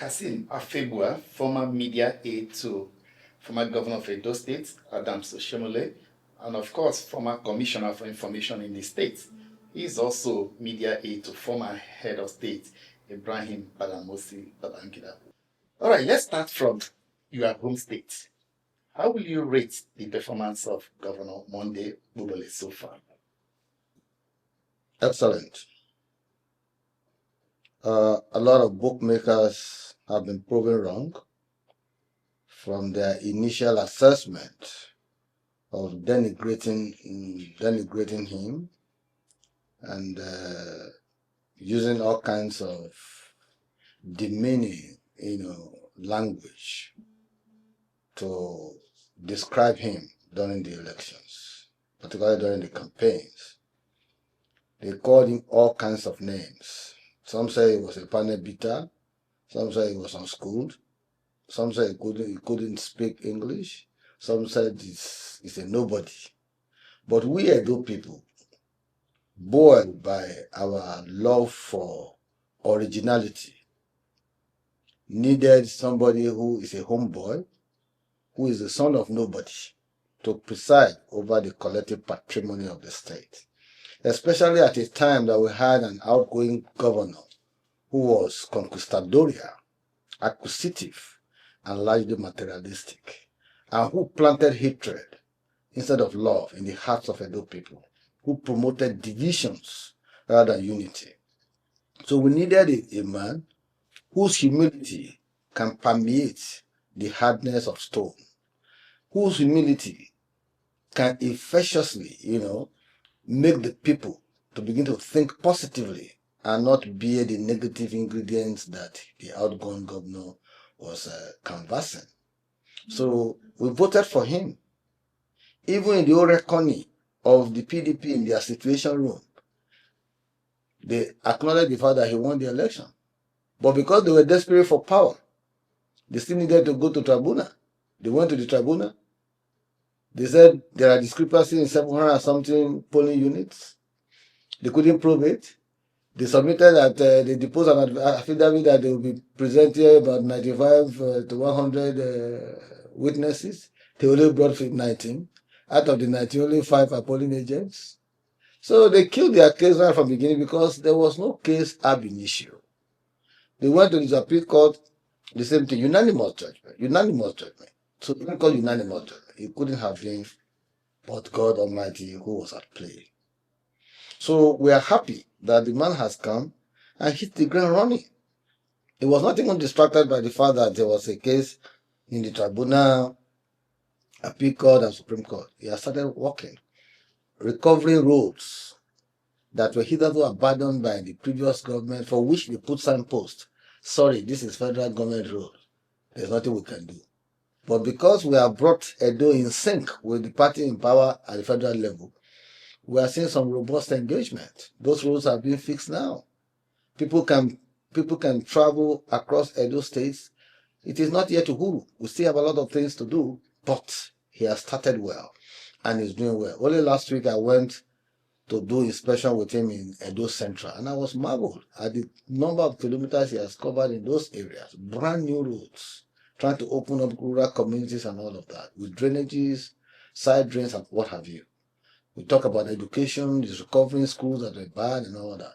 Kassim Afegbua, former media aide to former governor of Edo State, Adams Oshomole, and of course, former commissioner for information in the state. He is also media aide to former head of state, Ibrahim Balamosi Babangida. All right, let's start from your home state. How will you rate the performance of Governor Monday Okpebholo so far? Excellent. A lot of bookmakers have been proven wrong from their initial assessment of denigrating him and using all kinds of demeaning, language to describe him during the elections, particularly during the campaigns. They called him all kinds of names. Some say he was a panel beater. Some say he was unschooled. Some say he couldn't speak English. Some said he's a nobody. But we Edo people, buoyed by our love for originality, needed somebody who is a homeboy, who is the son of nobody, to preside over the collective patrimony of the state. Especially at a time that we had an outgoing governor who was conquistadorial, acquisitive, and largely materialistic, and who planted hatred instead of love in the hearts of Edo people, who promoted divisions rather than unity. So we needed a man whose humility can permeate the hardness of stone, whose humility can effectuously, make the people to begin to think positively and not bear the negative ingredients that the outgoing governor was canvassing. So we voted for him. Even in the old reckoning of the PDP in their situation room, they acknowledged the fact that he won the election. But because they were desperate for power, they still needed to go to tribunal. They went to the tribunal. They said there are discrepancies in 700 and something polling units. They couldn't prove it. They submitted that they deposed an affidavit that they will be presenting about 95 to 100 witnesses. They only brought 19. Out of the 19, only 5 are polling agents. So they killed their case right from the beginning because there was no case ab initio. They went to the appeal court, the same thing, unanimous judgment. So even called unanimous judgment, it couldn't have been but God Almighty who was at play. So we are happy that the man has come and hit the ground running. He was not even distracted by the fact that there was a case in the tribunal, appeal court, and Supreme Court. He has started working, recovering roads that were hitherto abandoned by the previous government, for which we put signposts. Sorry, this is federal government road. There's nothing we can do. But because we have brought Edo in sync with the party in power at the federal level, we are seeing some robust engagement. Those roads are being fixed now. People can travel across Edo states. It is not yet Uhuru. We still have a lot of things to do, but he has started well and is doing well. Only last week I went to do inspection with him in Edo Central, and I was marveled at the number of kilometers he has covered in those areas. Brand new roads, trying to open up rural communities and all of that, with drainages, side drains, and what have you. We talk about education, he's recovering schools that were bad and all that.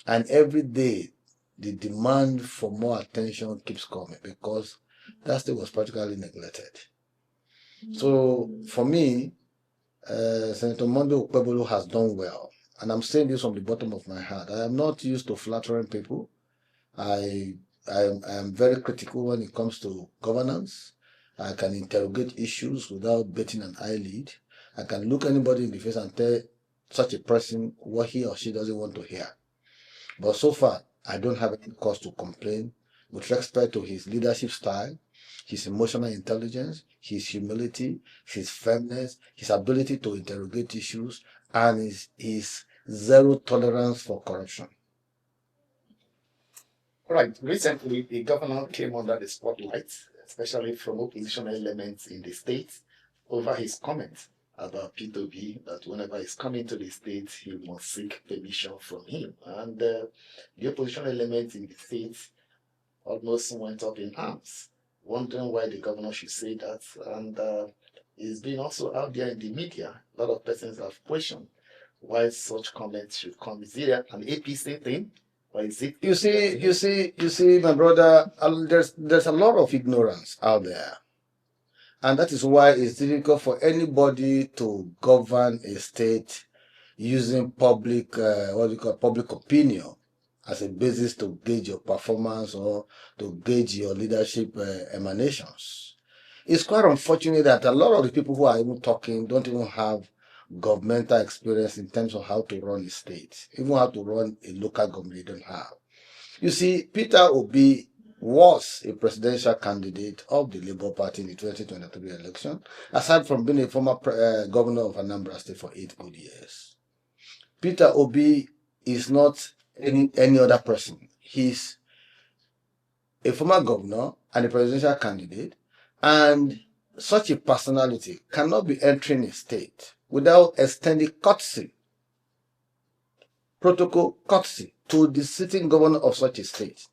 And every day, the demand for more attention keeps coming because that state was practically neglected. So for me, Senator Monday Okpebholo has done well. And I'm saying this from the bottom of my heart. I am not used to flattering people. I am very critical when it comes to governance. I can interrogate issues without betting an eyelid. I can look anybody in the face and tell such a person what he or she doesn't want to hear. But so far, I don't have any cause to complain with respect to his leadership style, his emotional intelligence, his humility, his firmness, his ability to interrogate issues, and his zero tolerance for corruption. Right. Recently, the governor came under the spotlight, especially from oppositional elements in the state, over his comments about Peter Obi, that whenever he's coming to the state, he must seek permission from him. And the opposition elements in the state almost went up in arms, wondering why the governor should say that. And it's been also out there in the media. A lot of persons have questioned why such comments should come. Is it an APC thing? Or is it? You see, my brother, there's a lot of ignorance out there. And that is why it's difficult for anybody to govern a state using public, public opinion as a basis to gauge your performance or to gauge your leadership emanations. It's quite unfortunate that a lot of the people who are even talking don't even have governmental experience in terms of how to run a state, even how to run a local government they don't have. You see, Peter Obi was a presidential candidate of the Labour Party in the 2023 election, aside from being a former governor of Anambra State for 8 good years. Peter Obi is not any other person. He's a former governor and a presidential candidate, and such a personality cannot be entering a state without extending courtesy, protocol courtesy to the sitting governor of such a state.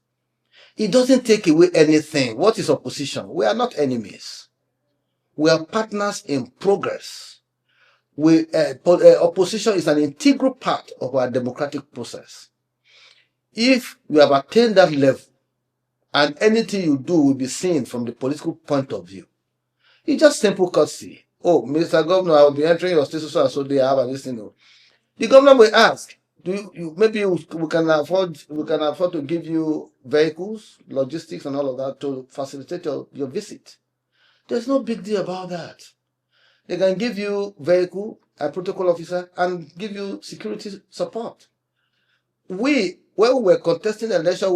It doesn't take away anything. What is opposition? We are not enemies. We are partners in progress. Opposition is an integral part of our democratic process. If you have attained that level, and anything you do will be seen from the political point of view, it's just simple courtesy. Oh, Mr. Governor, I will be entering your state so they have this thing. The governor will ask, we can afford to give you vehicles, logistics, and all of that to facilitate your visit. There's no big deal about that. They can give you vehicle, a protocol officer, and give you security support. When we were contesting the election,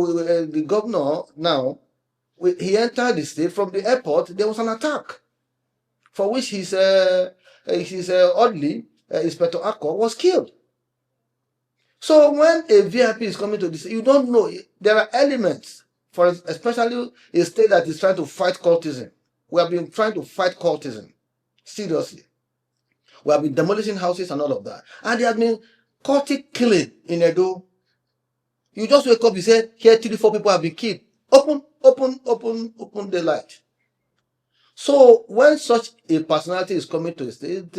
the governor now, he entered the state from the airport. There was an attack, for which his oddly Inspector Akko was killed. So when a VIP is coming to this, you don't know. There are elements, especially a state that is trying to fight cultism. We have been trying to fight cultism, seriously. We have been demolishing houses and all of that. And there have been cultic killing in Edo. You just wake up, you say, here 3-4 people have been killed. Open the light. So when such a personality is coming to a state,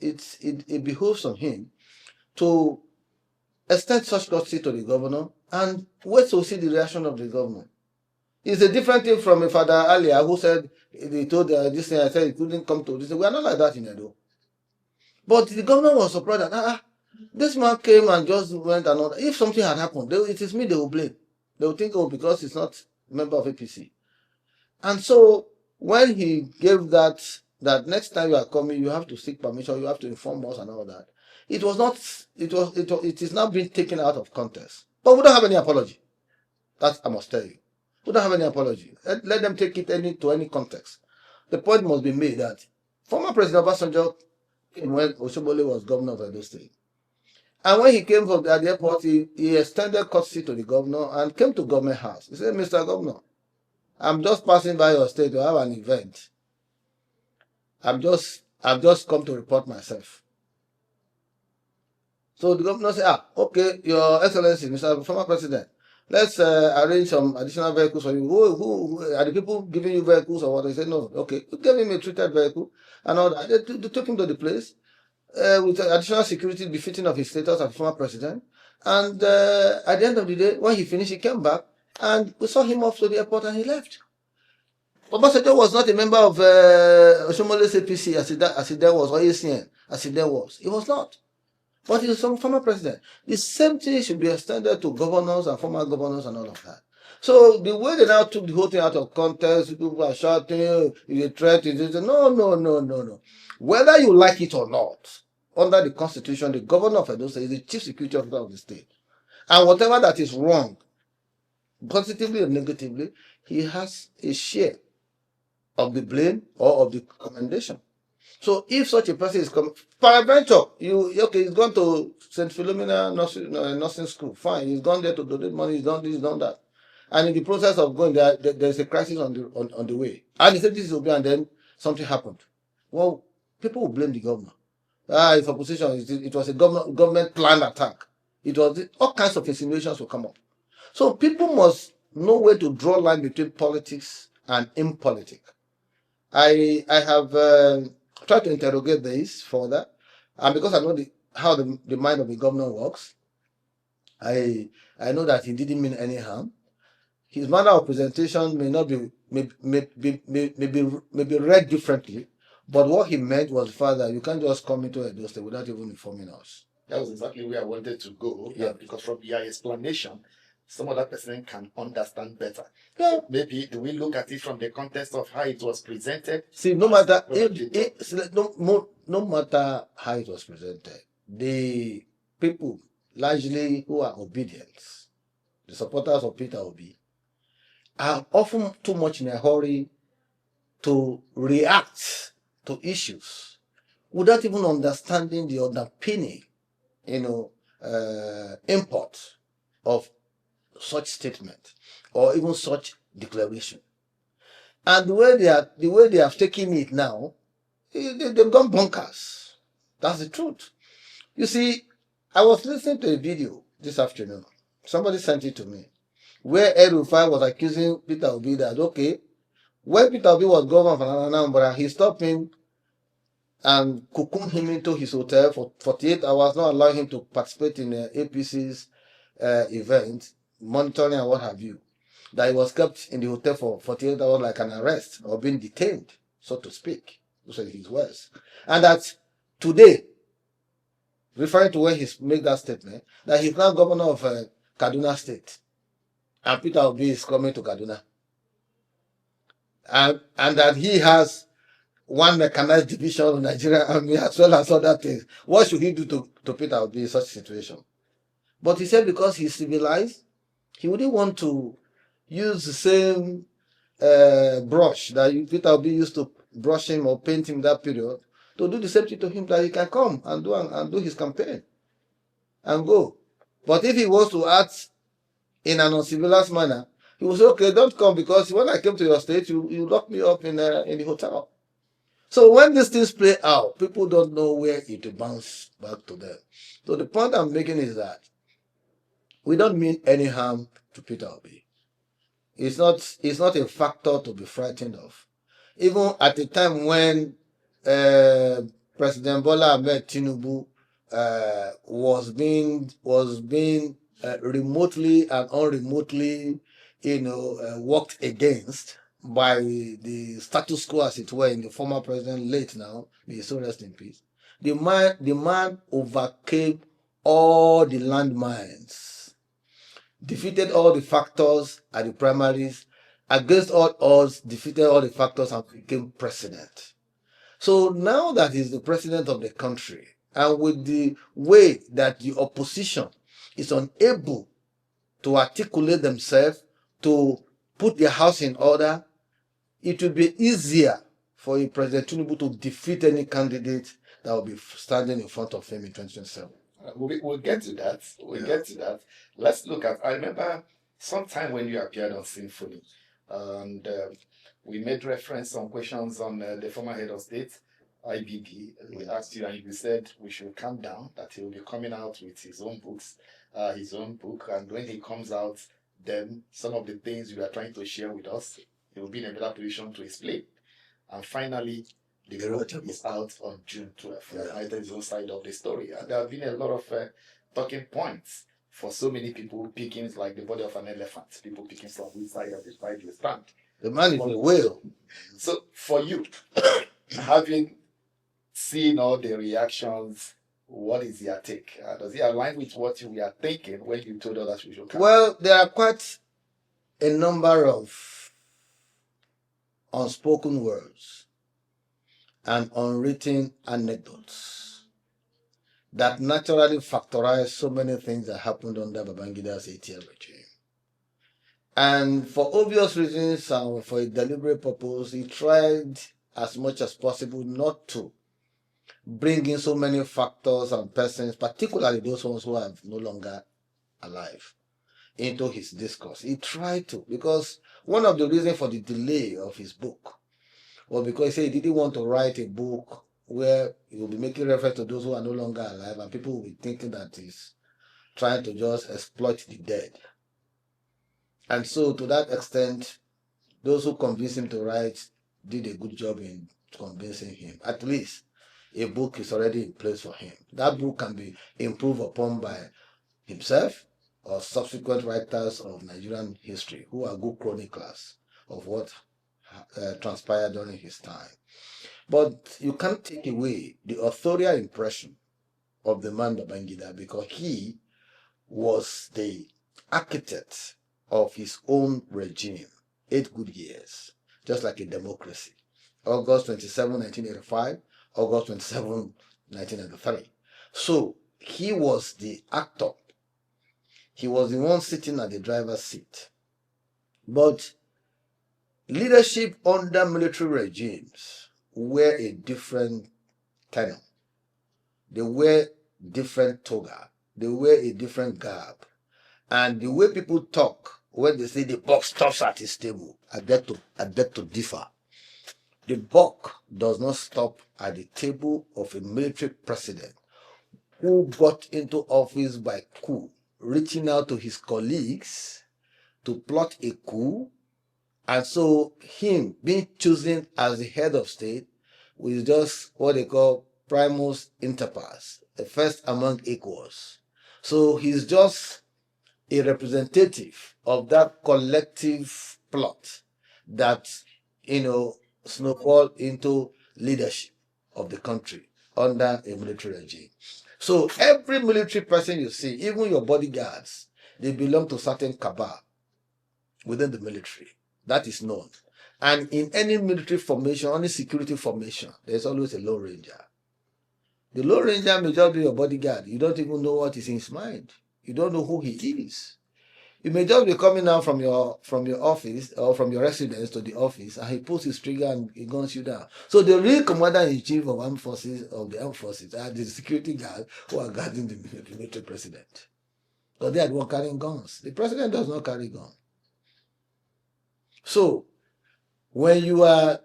it behooves on him to extend such courtesy to the governor and wait to see the reaction of the governor. It's a different thing from a father earlier who said, he told this thing, I said he couldn't come to this. We are not like that in Edo. But the governor was surprised that, this man came and just went and all that. If something had happened, it is me they will blame. They will think, oh, because he's not a member of APC. And so when he gave that next time you are coming, you have to seek permission, you have to inform us and all that. It is now being taken out of context. But we don't have any apology. That I must tell you. We don't have any apology. Let them take it to any context. The point must be made that former President Obasanjo came when Oshobole was governor of Edo State. And when he came from the airport, he extended courtesy to the governor and came to government house. He said, Mr. Governor, I'm just passing by your state to have an event. I've just come to report myself. So the governor said, okay, Your Excellency, Mr. Former President, let's arrange some additional vehicles for you. Who are the people giving you vehicles or what? He said, no, okay. We gave him a treated vehicle and all that. They took him to the place with additional security befitting of his status as former president. And at the end of the day, when he finished, he came back and we saw him off to the airport and he left. Obasanjo was not a member of Oshomole's APC as he then was, or ACN as he then was. He was not. But he was some former president. The same thing should be extended to governors and former governors and all of that. So the way they now took the whole thing out of context, people are shouting, it's a threat, no. Whether you like it or not, under the Constitution, the governor of Edo State is the chief security officer of the state. And whatever that is wrong, positively or negatively, he has a share of the blame or of the commendation. So if such a person is coming, peradventure, he's gone to St. Philomena nursing school, fine, he's gone there to donate money, he's done this, he's done that. And in the process of going there, there's a crisis on the way. And he said this is Obi, and then something happened. Well, people will blame the governor. It's opposition, it was a government planned attack. All kinds of insinuations will come up. So people must know where to draw line between politics and impolitics. I have tried to interrogate this further, and because I know how the mind of the governor works, I know that he didn't mean any harm. His manner of presentation may not be may be read differently, but what he meant was, Father, you can't just come into Edo State without even informing us. That was exactly where I wanted to go. Yeah. Because from your explanation, some other person can understand better. Yeah. Maybe do we look at it from the context of how it was presented? See, no matter no matter how it was presented, the people largely who are obedient, the supporters of Peter Obi, are often too much in a hurry to react to issues without even understanding the underpinning, import of such statement or even such declaration. And the way they have taken it now, they've gone bonkers. That's the truth. You see, I was listening to a video this afternoon. Somebody sent it to me, where El-Rufai was accusing Peter Obi that, okay, when Peter Obi was governor of Anambra, he stopped him and cocooned him into his hotel for 48 hours, not allowing him to participate in APC's event, monitoring and what have you. That he was kept in the hotel for 48 hours like an arrest or being detained, so to speak. Those are his words. And that today, referring to when he made that statement, that he's now governor of Kaduna State. And Peter Obi is coming to Kaduna. And that he has one mechanized division of Nigerian army as well as other things. What should he do to Peter Obi in such a situation? But he said because he's civilized, he wouldn't want to use the same brush that Peter Obi used to brush him or paint him that period, to do the same thing to him, that he can come and do his campaign and go. But if he was to act in an uncivilized manner, he will say, okay, don't come, because when I came to your state, you locked me up in the hotel. So when these things play out, people don't know where it will bounce back to them. So the point I'm making is that we don't mean any harm to Peter Obi. It's not a factor to be frightened of. Even at the time when President Bola Ahmed TINUBU was being remotely and unremotely, worked against by the status quo, as it were, in the former president, late now, may he so rest in peace. The man overcame all the landmines, defeated all the factors at the primaries, against all odds, defeated all the factors and became president. So now that he's the president of the country, and with the way that the opposition is unable to articulate themselves, to put their house in order, it will be easier for President TINUBU to defeat any candidate that will be standing in front of him in 2027. We'll get to that. Get to that. Let's look at, I remember sometime when you appeared on Symfoni, and we made reference on questions on the former head of state, IBB. We asked you and you said we should calm down, that he will be coming out with his own books, his own book, and when he comes out, then some of the things you are trying to share with us, he will be in a better position to explain. And finally, the book is out on June 12th. Either his own side of the story. And there have been a lot of talking points for so many people picking like the body of an elephant. People picking from which side of the fight you stand. The man is a whale. So for you, having seen all the reactions, what is your take? Does it align with what you were thinking when you told us that we should come? Well, there are quite a number of unspoken words and unwritten anecdotes that naturally factorize so many things that happened under Babangida's 8-year regime. And for obvious reasons and for a deliberate purpose, he tried as much as possible not to bring in so many factors and persons, particularly those ones who are no longer alive, into his discourse. He tried to, because one of the reasons for the delay of his book was because he said he didn't want to write a book where he will be making reference to those who are no longer alive, and people will be thinking that he's trying to just exploit the dead. And so to that extent, those who convinced him to write did a good job in convincing him. At least a book is already in place for him. That book can be improved upon by himself or subsequent writers of Nigerian history who are good chroniclers of what transpired during his time. But you can't take away the authorial impression of the man Babangida because he was the architect of his own regime, 8 good years, just like a democracy. August 27, 1985, August 27, 1993. So he was the actor. He was the one sitting at the driver's seat. But leadership under military regimes were a different tenor. They were different toga. They wear a different garb. And the way people talk when they say the buck stops at his table, I beg to differ. The buck does not stop at the table of a military president who got into office by coup, reaching out to his colleagues to plot a coup. And so him being chosen as the head of state was just what they call primus inter pares, the first among equals. So he's just a representative of that collective plot that, snowballed into leadership of the country under a military regime. So every military person you see, even your bodyguards, they belong to certain cabal within the military. That is known. And in any military formation, any security formation, there's always a Lone Ranger. The Lone Ranger may just be your bodyguard. You don't even know what is in his mind. You don't know who he is. You may just be coming out from your office or from your residence to the office, and he pulls his trigger and he guns you down. So the real commander-in-chief of armed forces of the armed forces are the security guards who are guarding the military president. Because they are the one carrying guns. The president does not carry guns. So when you are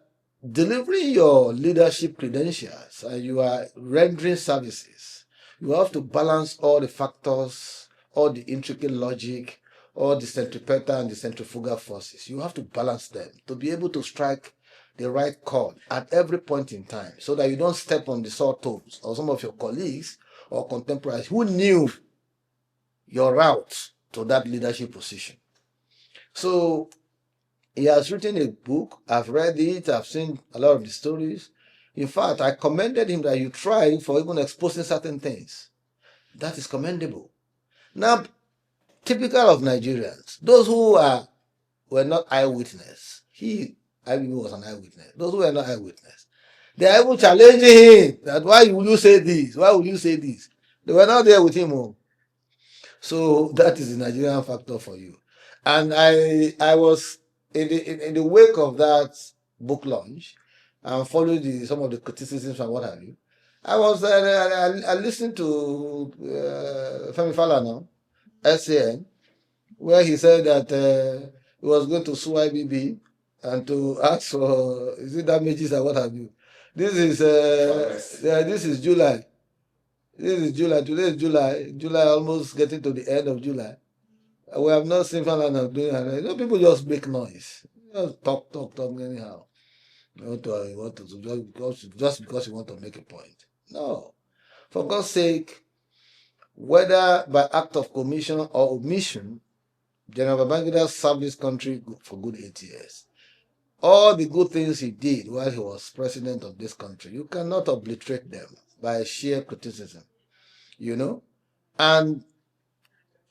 delivering your leadership credentials and you are rendering services, you have to balance all the factors, all the intricate logic, all the centripetal and the centrifugal forces. You have to balance them to be able to strike the right chord at every point in time so that you don't step on the sore toes of some of your colleagues or contemporaries who knew your route to that leadership position. So he has written a book. I've read it. I've seen a lot of the stories. In fact, I commended him that you try for even exposing certain things. That is commendable. Now, typical of Nigerians, those who were not eyewitness, Ibu was an eyewitness. Those who were not eyewitness, they are even challenging him that why will you say this? Why will you say this? They were not there with him. Oh. So that is the Nigerian factor for you. And I was in the wake of that book launch and followed some of the criticisms and what have you. I listened to Femi Falana, SAN, where he said that he was going to sue IBB and to ask for damages and what have you. This is July. This is July. Today is July. July almost getting to the end of July. We have not seen Falana doing that. People just make noise. Just talk anyhow. Just because you want to make a point. No. For God's sake, whether by act of commission or omission, General Babangida served this country for good 8 years. All the good things he did while he was president of this country, you cannot obliterate them by sheer criticism. And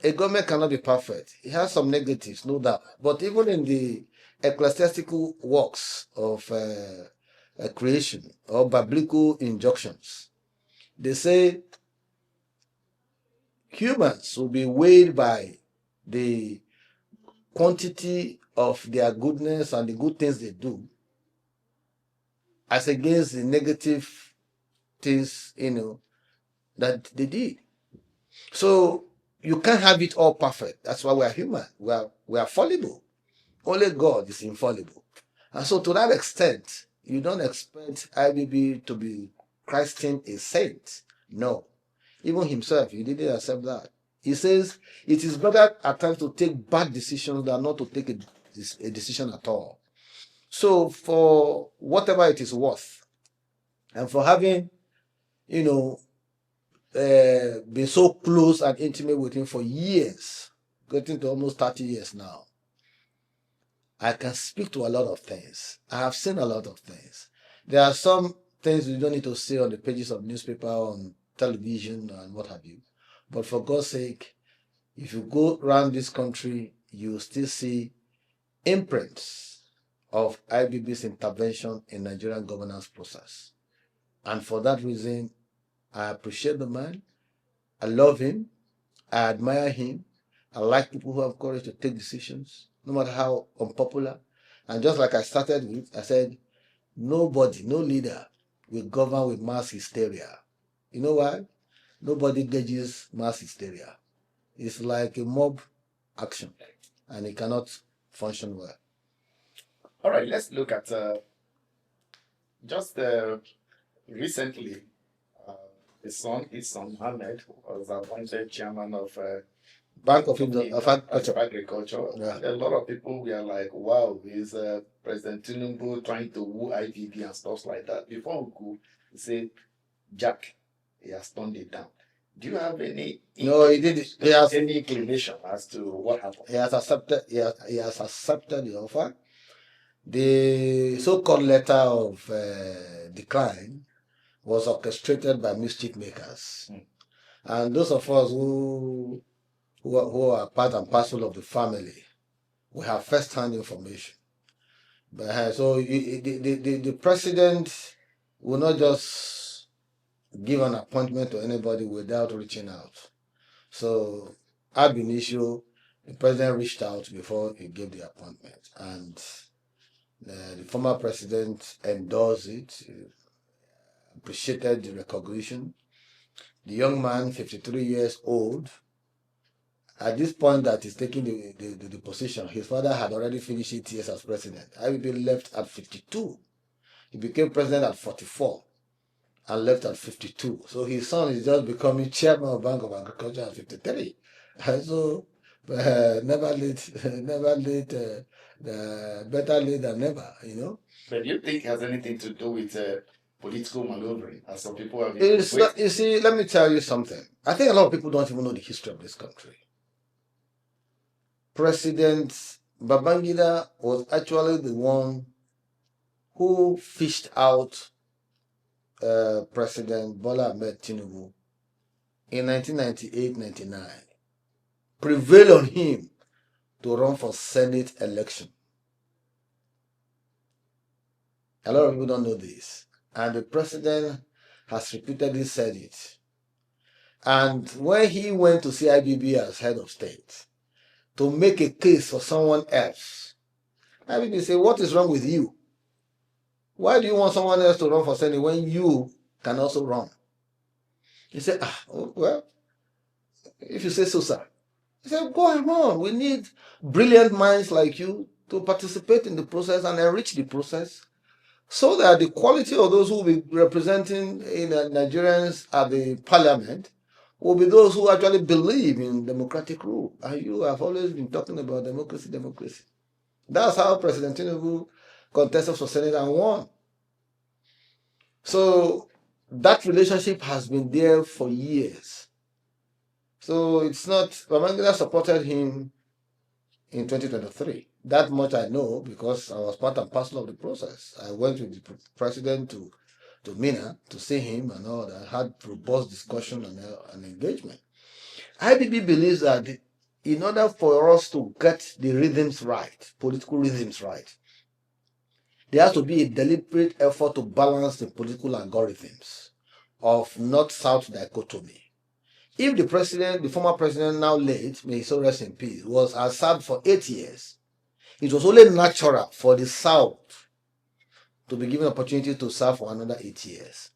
a government cannot be perfect. It has some negatives, no doubt. But even in the ecclesiastical works of creation or biblical injunctions, they say humans will be weighed by the quantity of their goodness and the good things they do as against the negative things, that they did. So you can't have it all perfect. That's why we are human. We are fallible. Only God is infallible. And so to that extent, you don't expect IBB to be christening a saint. No. Even himself, he didn't accept that. He says it is better at times to take bad decisions than not to take a decision at all. So for whatever it is worth, and for having, been so close and intimate with him for years, getting to almost 30 years now, I can speak to a lot of things. I have seen a lot of things. There are some things you don't need to say on the pages of newspaper, on television, and what have you. But for God's sake, if you go around this country, you still see imprints of IBB's intervention in Nigerian governance process. And for that reason, I appreciate the man. I love him. I admire him. I like people who have courage to take decisions, no matter how unpopular. And just like I started with, I said, nobody, no leader will govern with mass hysteria. You know why? Nobody gauges mass hysteria. It's like a mob action, and it cannot function well. All right, let's look at just recently, his son Mohammed was appointed chairman of Bank of Agriculture. Yeah. And a lot of people were like, wow, is President TINUBU trying to woo IBB and stuff like that? Before we could say, Jack, he has turned it down. Do you have any any inclination as to what happened? He has accepted the offer. The so-called letter of decline was orchestrated by mischief makers. And those of us who are part and parcel of the family, we have first-hand information. But, so the president will not just give an appointment to anybody without reaching out. So ab initio, the president reached out before he gave the appointment, and the former president endorsed it, appreciated the recognition. The young man, 53 years old, at this point that he's taking the position, his father had already finished 8 years as president. IBB left at 52. He became president at 44 and left at 52. So his son is just becoming chairman of Bank of Agriculture at 53. And so never late, better late than never, But do you think it has anything to do with political maneuvering, as some people have? You see, let me tell you something. I think a lot of people don't even know the history of this country. President Babangida was actually the one who fished out President Bola Ahmed Tinubu in 1998-99, prevailed on him to run for Senate election. A lot of people don't know this, and the president has repeatedly said it. And when he went to see IBB as head of state to make a case for someone else, IBB said, "What is wrong with you? Why do you want someone else to run for Senate when you can also run?" He said, well, if you say so, sir. He said, go on. We need brilliant minds like you to participate in the process and enrich the process so that the quality of those who will be representing Nigerians at the parliament will be those who actually believe in democratic rule. And you have always been talking about democracy. That's how President Tinubu contested for Senate and won. So that relationship has been there for years. So it's not, Babangida supported him in 2023. That much I know because I was part and parcel of the process. I went with the president to Mina to see him and all that. I had robust discussion and engagement. IBB believes that in order for us to get the rhythms right, political rhythms right, there has to be a deliberate effort to balance the political algorithms of north-south dichotomy. If the former president, now late, may he so rest in peace, was served for 8 years, it was only natural for the South to be given opportunity to serve for another 8 years.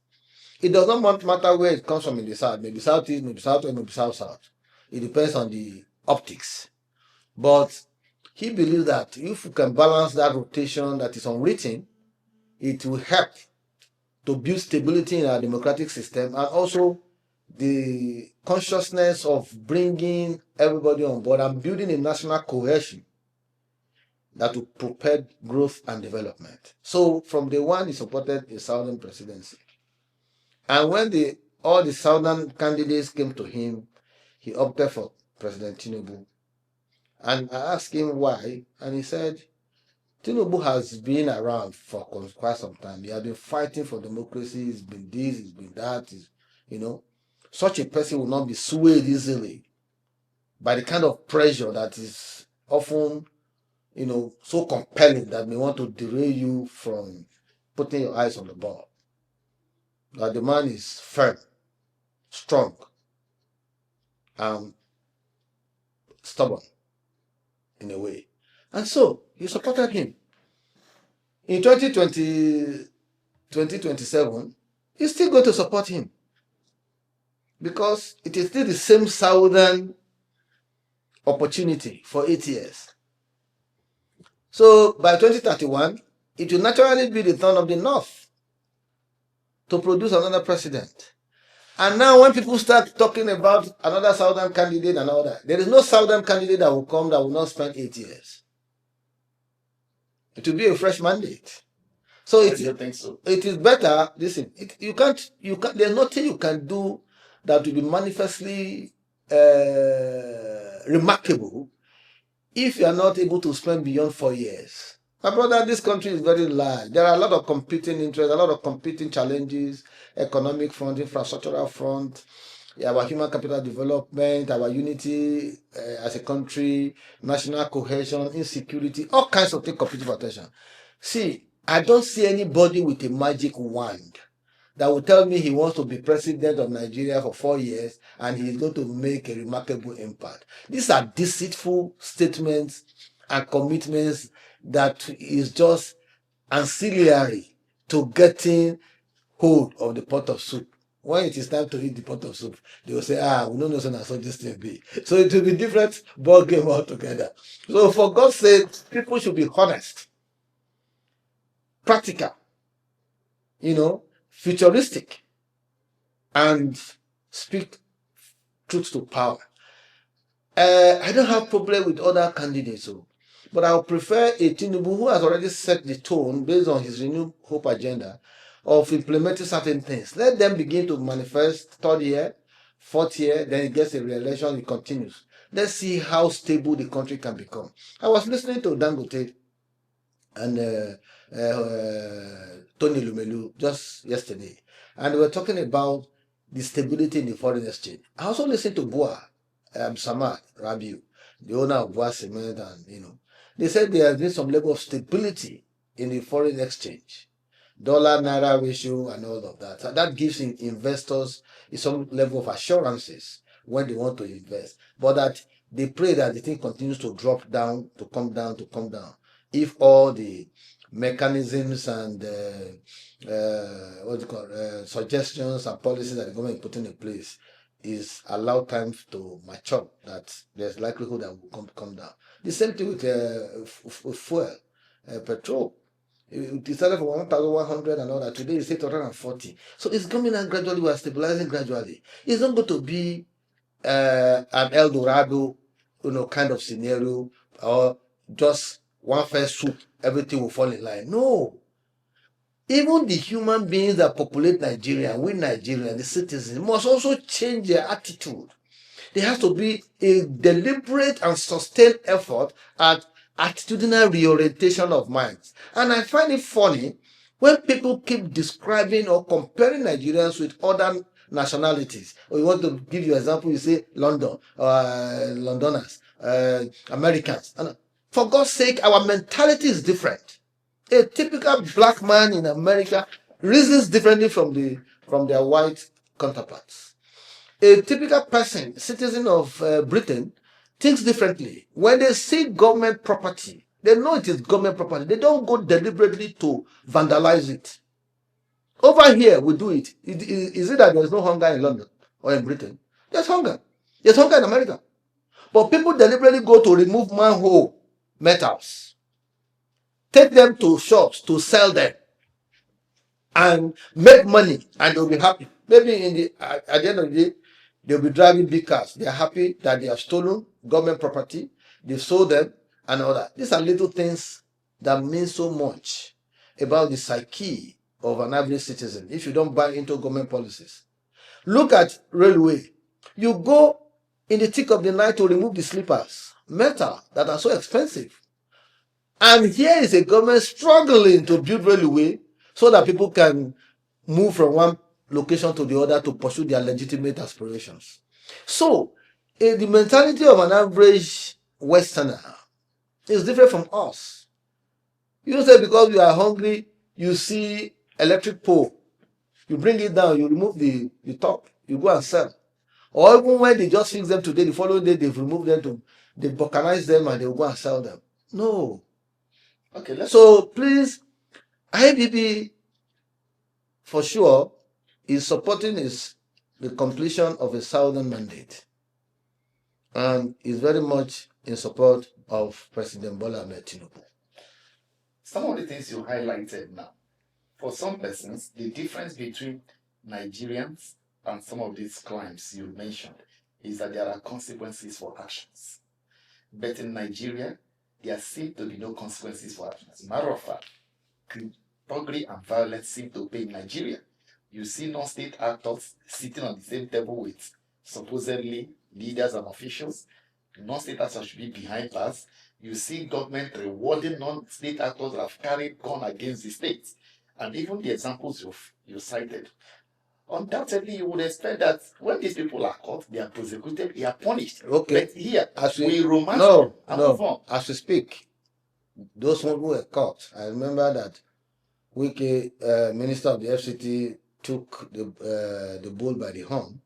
It does not matter where it comes from in the South, maybe Southeast, maybe Southwest, maybe South-South. It depends on the optics. But he believes that if we can balance that rotation that is unwritten, it will help to build stability in our democratic system and also the consciousness of bringing everybody on board and building a national cohesion that will propel growth and development. So from day one, he supported a southern presidency. And when all the southern candidates came to him, he opted for President TINUBU. And I asked him why, and he said, TINUBU has been around for quite some time. He has been fighting for democracy. It's been this, it's been that. Such a person will not be swayed easily by the kind of pressure that is often, so compelling that may want to derail you from putting your eyes on the ball. That the man is firm, strong, and stubborn in a way. And so he supported him. In 2027, he's still going to support him because it is still the same southern opportunity for 8 years. So by 2031, it will naturally be the turn of the North to produce another president. And now when people start talking about another southern candidate and all that, there is no southern candidate that will come that will not spend 8 years. It will be a fresh mandate. So it is better. Listen, there's nothing you can do that will be manifestly remarkable if you are not able to spend beyond 4 years. My brother, this country is very large. There are a lot of competing interests, a lot of competing challenges, economic front, infrastructural front, our human capital development, our unity as a country, national cohesion, insecurity, all kinds of things competing for attention. See, I don't see anybody with a magic wand that will tell me he wants to be president of Nigeria for 4 years and he is going to make a remarkable impact. These are deceitful statements and commitments that is just ancillary to getting hold of the pot of soup. When it is time to eat the pot of soup, they will say, we don't know so this thing be. So it will be different ball game altogether. So for God's sake, people should be honest, practical, futuristic, and speak truth to power. I don't have problem with other candidates, but I would prefer a TINUBU who has already set the tone based on his renewed hope agenda of implementing certain things. Let them begin to manifest 3rd year, 4th year, then it gets a re-election, it continues. Let's see how stable the country can become. I was listening to Dangote and Tony Lumelu just yesterday, and we were talking about the stability in the foreign exchange. I also listened to Samad Rabiu, the owner of Bua Cement, and they said there has been some level of stability in the foreign exchange, dollar-naira ratio and all of that. So that gives investors some level of assurances when they want to invest, but that they pray that the thing continues to drop down, to come down. If all the mechanisms and suggestions and policies that the government is putting in place is allowed time to mature, that there's likelihood that will come down. The same thing with fuel, petrol. It started for 1,100 and all that. Today it's 840. So it's coming out gradually. We are stabilizing gradually. It's not going to be an El Dorado, kind of scenario, or just one fell swoop, everything will fall in line. No. Even the human beings that populate Nigeria, we Nigerians, the citizens, must also change their attitude. There has to be a deliberate and sustained effort at attitudinal reorientation of minds. And I find it funny when people keep describing or comparing Nigerians with other nationalities. Or you want to give you an example, you say London, Londoners, Americans. And for God's sake, our mentality is different. A typical black man in America reasons differently from their white counterparts. A typical person, citizen of Britain, thinks differently. When they see government property, they know it is government property. They don't go deliberately to vandalize it. Over here, we do it. Is it that there's no hunger in London or in Britain? There's hunger. There's hunger in America. But people deliberately go to remove manhole metals, take them to shops to sell them, and make money, and they'll be happy. Maybe at the end of the day, They'll be driving big cars. They are happy that they have stolen government property. They've sold them and all that. These are little things that mean so much about the psyche of an average citizen if you don't buy into government policies. Look at railway. You go in the thick of the night to remove the sleepers, metal, that are so expensive. And here is a government struggling to build railway so that people can move from one location to the other to pursue their legitimate aspirations. So, the mentality of an average Westerner is different from us. You say because you are hungry, you see electric pole, you bring it down, you remove the top, you go and sell. Or even when they just fix them today, the following day they've removed them, they vulcanize them and they'll go and sell them. No. Okay, so please, IBB for sure is supporting the completion of a southern mandate and is very much in support of President Bola Ahmed Tinubu. Some of the things you highlighted now, for some persons, the difference between Nigerians and some of these crimes you mentioned is that there are consequences for actions. But in Nigeria, there seem to be no consequences for actions. As a matter of fact, burglary and violence seem to pay in Nigeria. You see non-state actors sitting on the same table with supposedly leaders and officials. Non-state actors should be behind bars. You see government rewarding non-state actors that have carried gun against the state. And even the examples you cited. Undoubtedly, you would expect that when these people are caught, they are prosecuted, they are punished. Okay. But here, we romance no, and no. move on. As we speak, those ones who were caught, I remember that Wike, Minister of the FCT, took the bull by the horn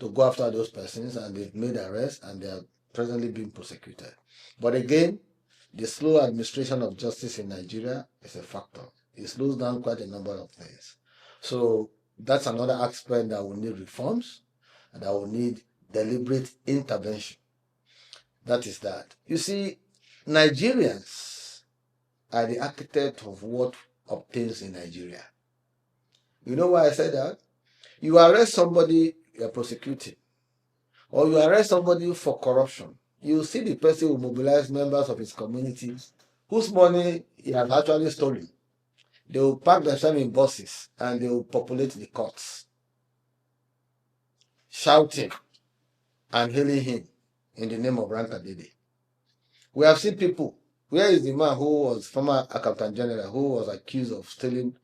to go after those persons, and they've made arrests and they are presently being prosecuted. But again, the slow administration of justice in Nigeria is a factor. It slows down quite a number of things. So that's another aspect that will need reforms and that will need deliberate intervention. That is that. You see, Nigerians are the architect of what obtains in Nigeria. You know why I said that? You arrest somebody, you are prosecuting. Or you arrest somebody for corruption. You see the person who mobilize members of his community whose money he has actually stolen. They will pack themselves in buses and they will populate the courts, shouting and hailing him in the name of Rankadede. We have seen people. Where is the man who was former Accountant General who was accused of stealing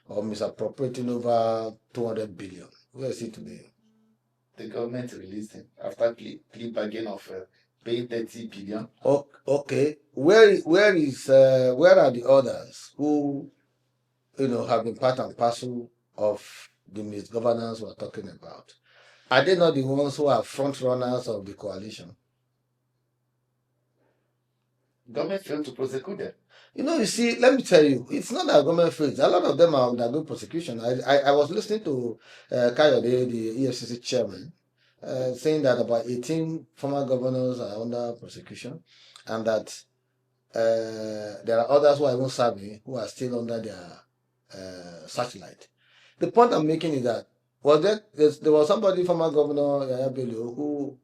or misappropriating over 200 billion? Where is he today? The government released him after plea bargain of paying 30 billion. Okay. Where are the others who have been part and parcel of the misgovernance we're talking about? Are they not the ones who are front runners of the coalition? Government failed to prosecute them. You see, let me tell you, it's not that government fails. A lot of them are undergoing prosecution. I was listening to Kayode, the EFCC chairman, saying that about 18 former governors are under prosecution and that there are others who are even serving who are still under their searchlight. The point I'm making is that there was somebody, former governor Yaya Bello, who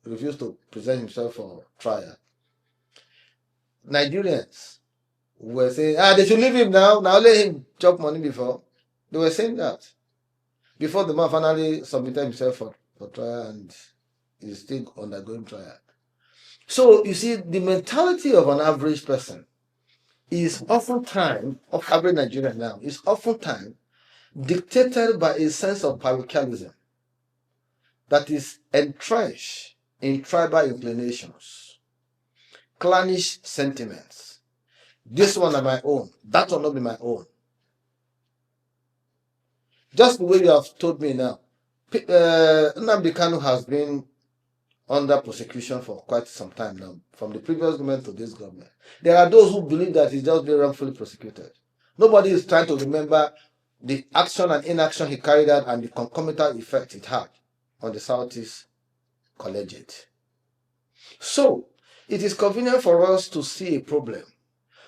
refused to present himself for trial. Nigerians were saying, they should leave him now let him chop money before. They were saying that before the man finally submitted himself for trial and is still undergoing trial. So you see, the mentality of an average person is oftentimes, of average Nigerian now, is oftentimes dictated by a sense of parochialism that is entrenched in tribal inclinations, clannish sentiments. This one are my own, that will not be my own. Just the way you have told me now, Nnamdi Kanu has been under prosecution for quite some time now, from the previous government to this government. There are those who believe that he's just been wrongfully prosecuted. Nobody is trying to remember the action and inaction he carried out and the concomitant effect it had on the Southeast Collegiate. So, it is convenient for us to see a problem.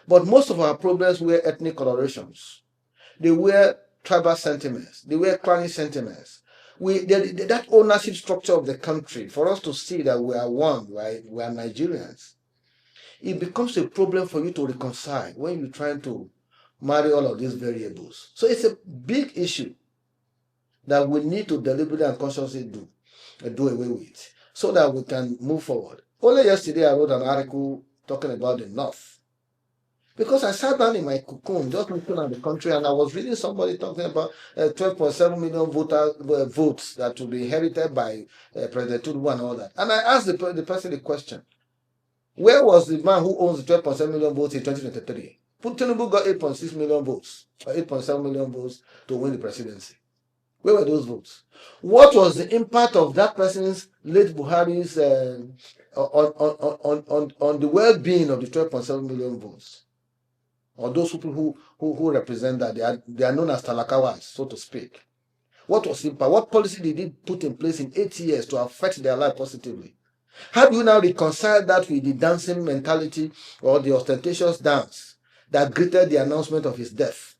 But most of our problems were ethnic colorations. They were tribal sentiments. They were clannish sentiments. that ownership structure of the country, for us to see that we are one, right? We are Nigerians. It becomes a problem for you to reconcile when you're trying to marry all of these variables. So it's a big issue that we need to deliberately and consciously do away with so that we can move forward. Only yesterday I wrote an article talking about the North. Because I sat down in my cocoon just looking at the country and I was reading somebody talking about 12.7 million votes that will be inherited by President TINUBU and all that. And I asked the person the question, where was the man who owns the 12.7 million votes in 2023? TINUBU got 8.6 million votes, or 8.7 million votes to win the presidency. Where were those votes? What was the impact of that person's late Buhari's on the well-being of the 12.7 million votes? Or those people who represent that, they are known as talakawas, so to speak. What was impact? What policy did he put in place in 8 years to affect their life positively? How do you now reconcile that with the dancing mentality or the ostentatious dance that greeted the announcement of his death?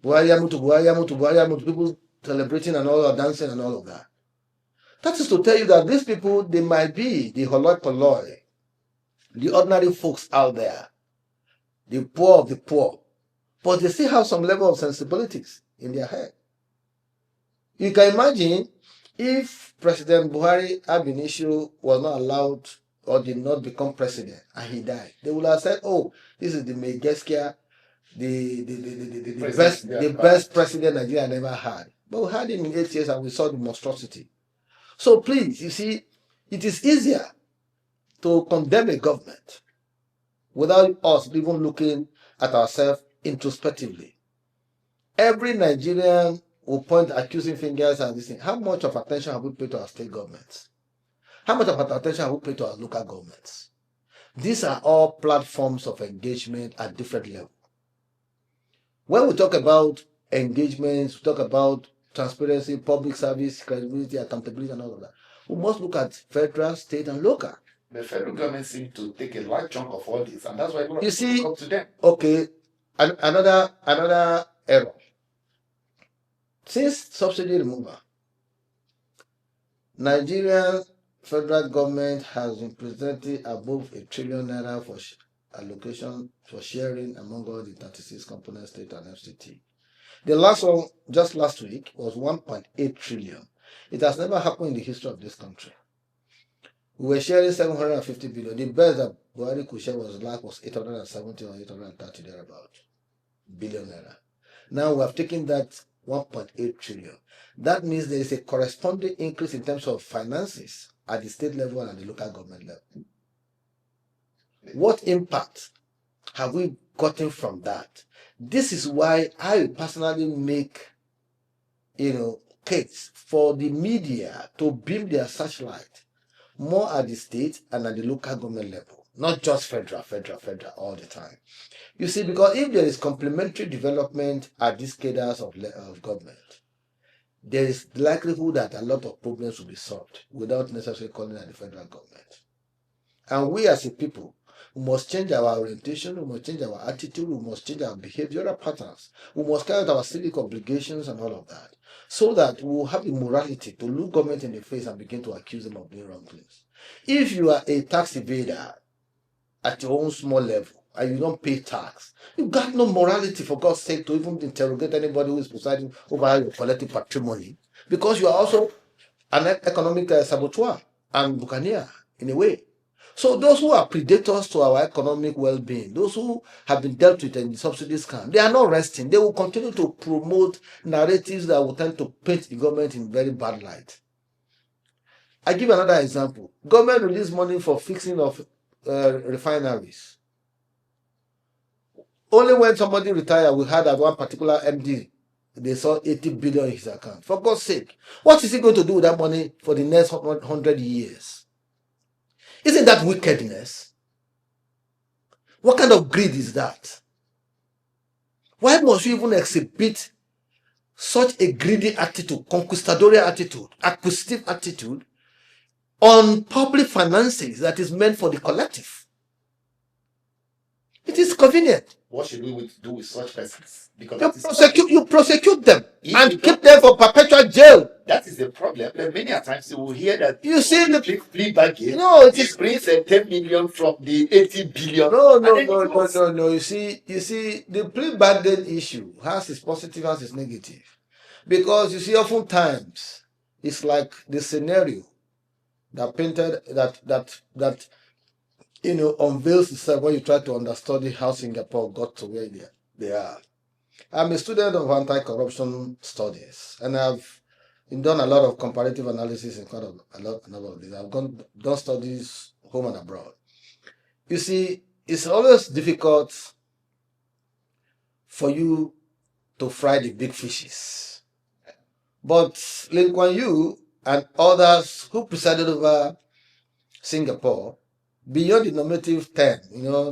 Buhari Amutu, Buhari Amutu, Buhari Amutu, people celebrating and all, dancing and all of that. That is to tell you that these people, they might be the hoi polloi, the ordinary folks out there, the poor of the poor, but they still have some level of sensibilities in their head. You can imagine if President Buhari ab initio was not allowed or did not become president and he died, they would have said, oh, this is the Megeskia, the best president Nigeria never had. But we had him in 8 years and we saw the monstrosity. So please, you see, it is easier to condemn a government without us even looking at ourselves introspectively. Every Nigerian will point accusing fingers at this thing. How much of attention have we paid to our state governments? How much of attention have we paid to our local governments? These are all platforms of engagement at different levels. When we talk about engagements, we talk about transparency, public service, credibility, accountability, and all of that, we must look at federal, state, and local. The federal government seems to take a large chunk of all this, and that's why you see, come to them. Okay, another error. Since subsidy removal, Nigerian federal government has been presenting above $1 trillion for allocation for sharing among all the 36 component states and FCT. The last one, just last week, was 1.8 trillion. It has never happened in the history of this country. We were sharing 750 billion. The best that Buhari could share was 870 or 830 thereabout billion naira. Now we have taken that 1.8 trillion. That means there is a corresponding increase in terms of finances at the state level and at the local government level. What impact have we gotten from that? This is why I personally make, case for the media to beam their searchlight more at the state and at the local government level, not just federal all the time. You see, because if there is complementary development at these cadres of government, there is the likelihood that a lot of problems will be solved without necessarily calling at the federal government. And we as a people, we must change our orientation, we must change our attitude, we must change our behavioral patterns, we must carry out our civic obligations and all of that, so that we will have the morality to look government in the face and begin to accuse them of doing wrong things. If you are a tax evader at your own small level and you don't pay tax, you got no morality, for God's sake, to even interrogate anybody who is presiding over your collective patrimony, because you are also an economic saboteur and buccaneer in a way. So those who are predators to our economic well-being, those who have been dealt with in the subsidy scam, they are not resting. They will continue to promote narratives that will tend to paint the government in very bad light. I give another example. Government released money for fixing of refineries. Only when somebody retired, we heard that one particular MD, they saw 80 billion in his account. For God's sake, what is he going to do with that money for the next 100 years? Isn't that wickedness? What kind of greed is that? Why must you even exhibit such a greedy attitude, conquistadorial attitude, acquisitive attitude on public finances that is meant for the collective? It is convenient. What should we do with such persons? Because you prosecute them and keep them for perpetual jail That is the problem. But many a times you will hear that You see the plea bargain. no, it It is brings 10 million from the 80 billion. no, And no, then no, it no, goes. no, no. You see, the plea bargain issue has its positive, has its negative, because you see, oftentimes it's like the scenario that painted that unveils itself when you try to understudy how Singapore got to where they are. I'm a student of anti-corruption studies, and I've done a lot of comparative analysis in kind of a lot of this. I've done studies home and abroad. You see, it's always difficult for you to fry the big fishes. But Lee Kuan Yew and others who presided over Singapore, beyond the normative 10,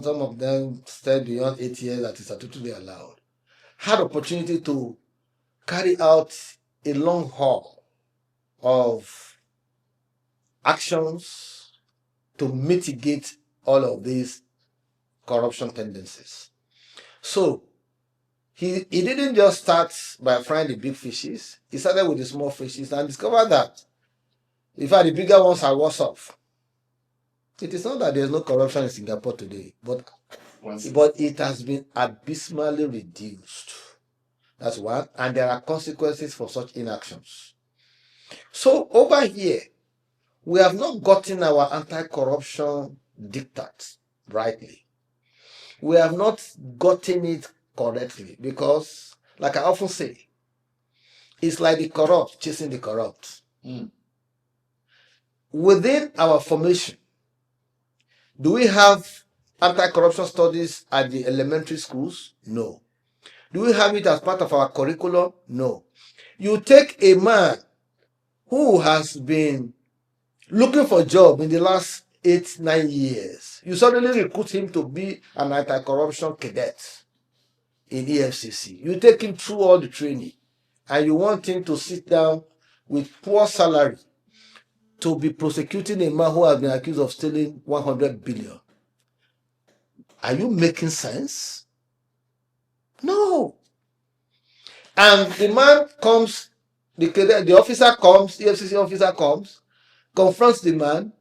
some of them stayed beyond 8 years that is statutorily allowed, had opportunity to carry out a long haul of actions to mitigate all of these corruption tendencies. So he didn't just start by frying the big fishes. He started with the small fishes and discovered that, in fact, the bigger ones are worse off. It is not that there's no corruption in Singapore today, but it has been abysmally reduced. That's one. And there are consequences for such inactions. So over here, we have not gotten our anti-corruption diktat rightly. We have not gotten it correctly because, like I often say, it's like the corrupt chasing the corrupt. Within our formation, do we have anti-corruption studies at the elementary schools? No. Do we have it as part of our curriculum? No. You take a man who has been looking for a job in the last 8-9 years. You suddenly recruit him to be an anti-corruption cadet in EFCC. You take him through all the training and you want him to sit down with poor salary to be prosecuting a man who has been accused of stealing 100 billion. Are you making sense? No. And the man comes, the officer comes, EFCC officer comes, confronts the man,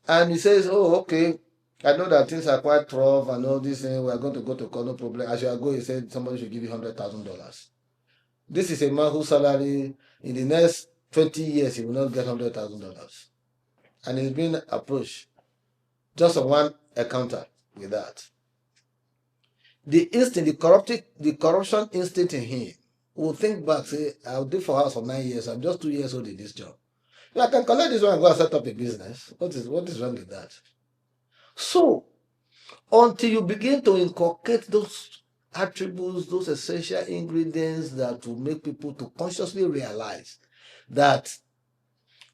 and he says, oh, okay, I know that things are quite rough and all this, and we are going to go to court, no problem. As you are going, he said somebody should give you $100,000. This is a man whose salary in the next 20 years, he will not get $100,000. And he's been approached just on one encounter with that. The instinct, the corruption instinct in him will think back, say, I'll do for house for 9 years. I'm just 2 years old in this job. I can collect this one and go and set up a business. What is wrong with that? So, until you begin to inculcate those attributes, those essential ingredients that will make people to consciously realize that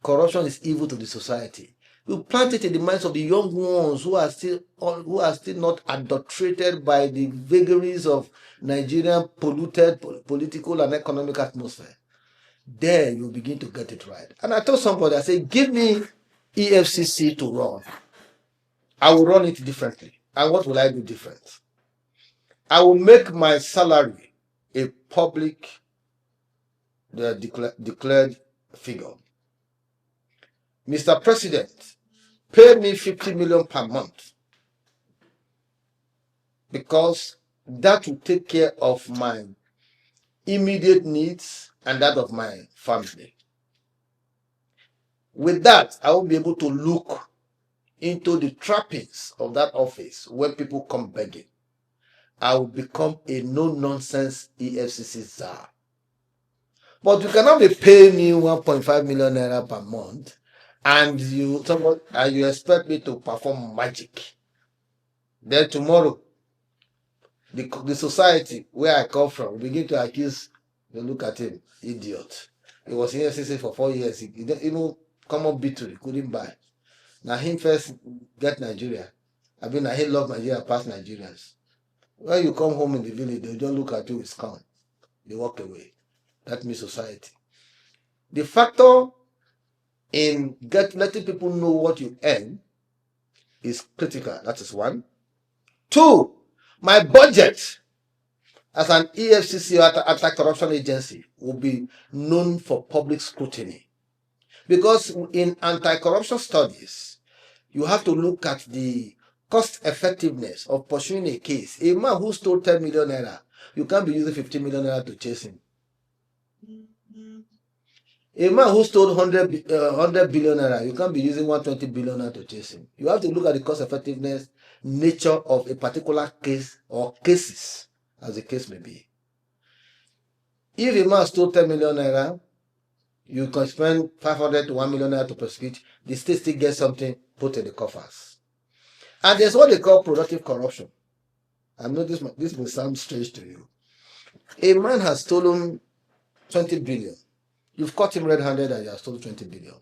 corruption is evil to the society, you plant it in the minds of the young ones who are still not adulterated by the vagaries of Nigerian polluted political and economic atmosphere. There you begin to get it right. And I told somebody, I said, give me EFCC to run. I will run it differently. And what will I do different? I will make my salary a public declared figure. Mr. President, pay me 50 million per month, because that will take care of my immediate needs and that of my family. With that, I will be able to look into the trappings of that office when people come begging. I will become a no-nonsense EFCC czar. But you cannot be paying me 1.5 million naira per month and you expect me to perform magic. Then tomorrow, the society where I come from will begin to accuse, they look at him, idiot. He was in EFCC for 4 years. He didn't even come up bitter, he couldn't buy. Now him first get Nigeria. I mean, he love Nigeria past Nigerians. When you come home in the village, they don't look at you with scorn. They walk away. That means society. The factor in letting people know what you earn is critical. That is one. Two, my budget as an EFCC or anti-corruption agency will be known for public scrutiny. Because in anti-corruption studies, you have to look at the cost effectiveness of pursuing a case. A man who stole 10 million naira, you can't be using 15 million naira to chase him. A man who stole 100 billion naira, you can't be using 120 billion naira to chase him. You have to look at the cost effectiveness nature of a particular case or cases, as the case may be. If a man stole 10 million naira, you can spend 500 to 1 million naira to prosecute, the state still gets something put in the coffers. And there's what they call productive corruption. I know this will sound strange to you. A man has stolen 20 billion. You've caught him red-handed and you have stolen 20 billion.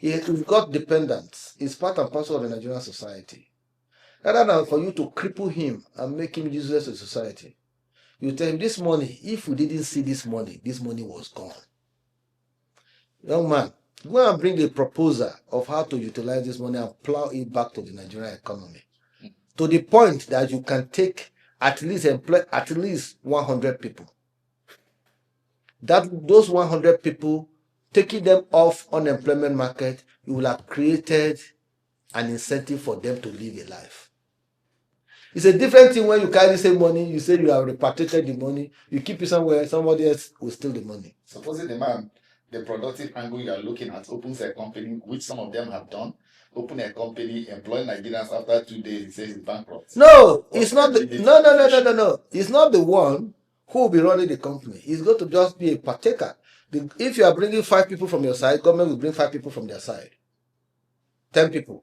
You've got dependents. It's part and parcel of the Nigerian society. Rather than for you to cripple him and make him useless to society, you tell him this money, if you didn't see this money was gone. Young man, go and bring a proposal of how to utilize this money and plow it back to the Nigerian economy. To the point that you can take employ at least 100 people. Those 100 people, taking them off unemployment market, you will have created an incentive for them to live a life. It's a different thing when you carry the same money, you say you have repatriated the money, you keep it somewhere, somebody else will steal the money. Supposing the productive angle you are looking at opens a company, which some of them have done, open a company, employ Nigerians, after 2 days, he says it's bankrupt. No, it's not no. It's not the one who will be running the company. It's going to just be a partaker. If you are bringing 5 people from your side, government will bring 5 people from their side. 10 people.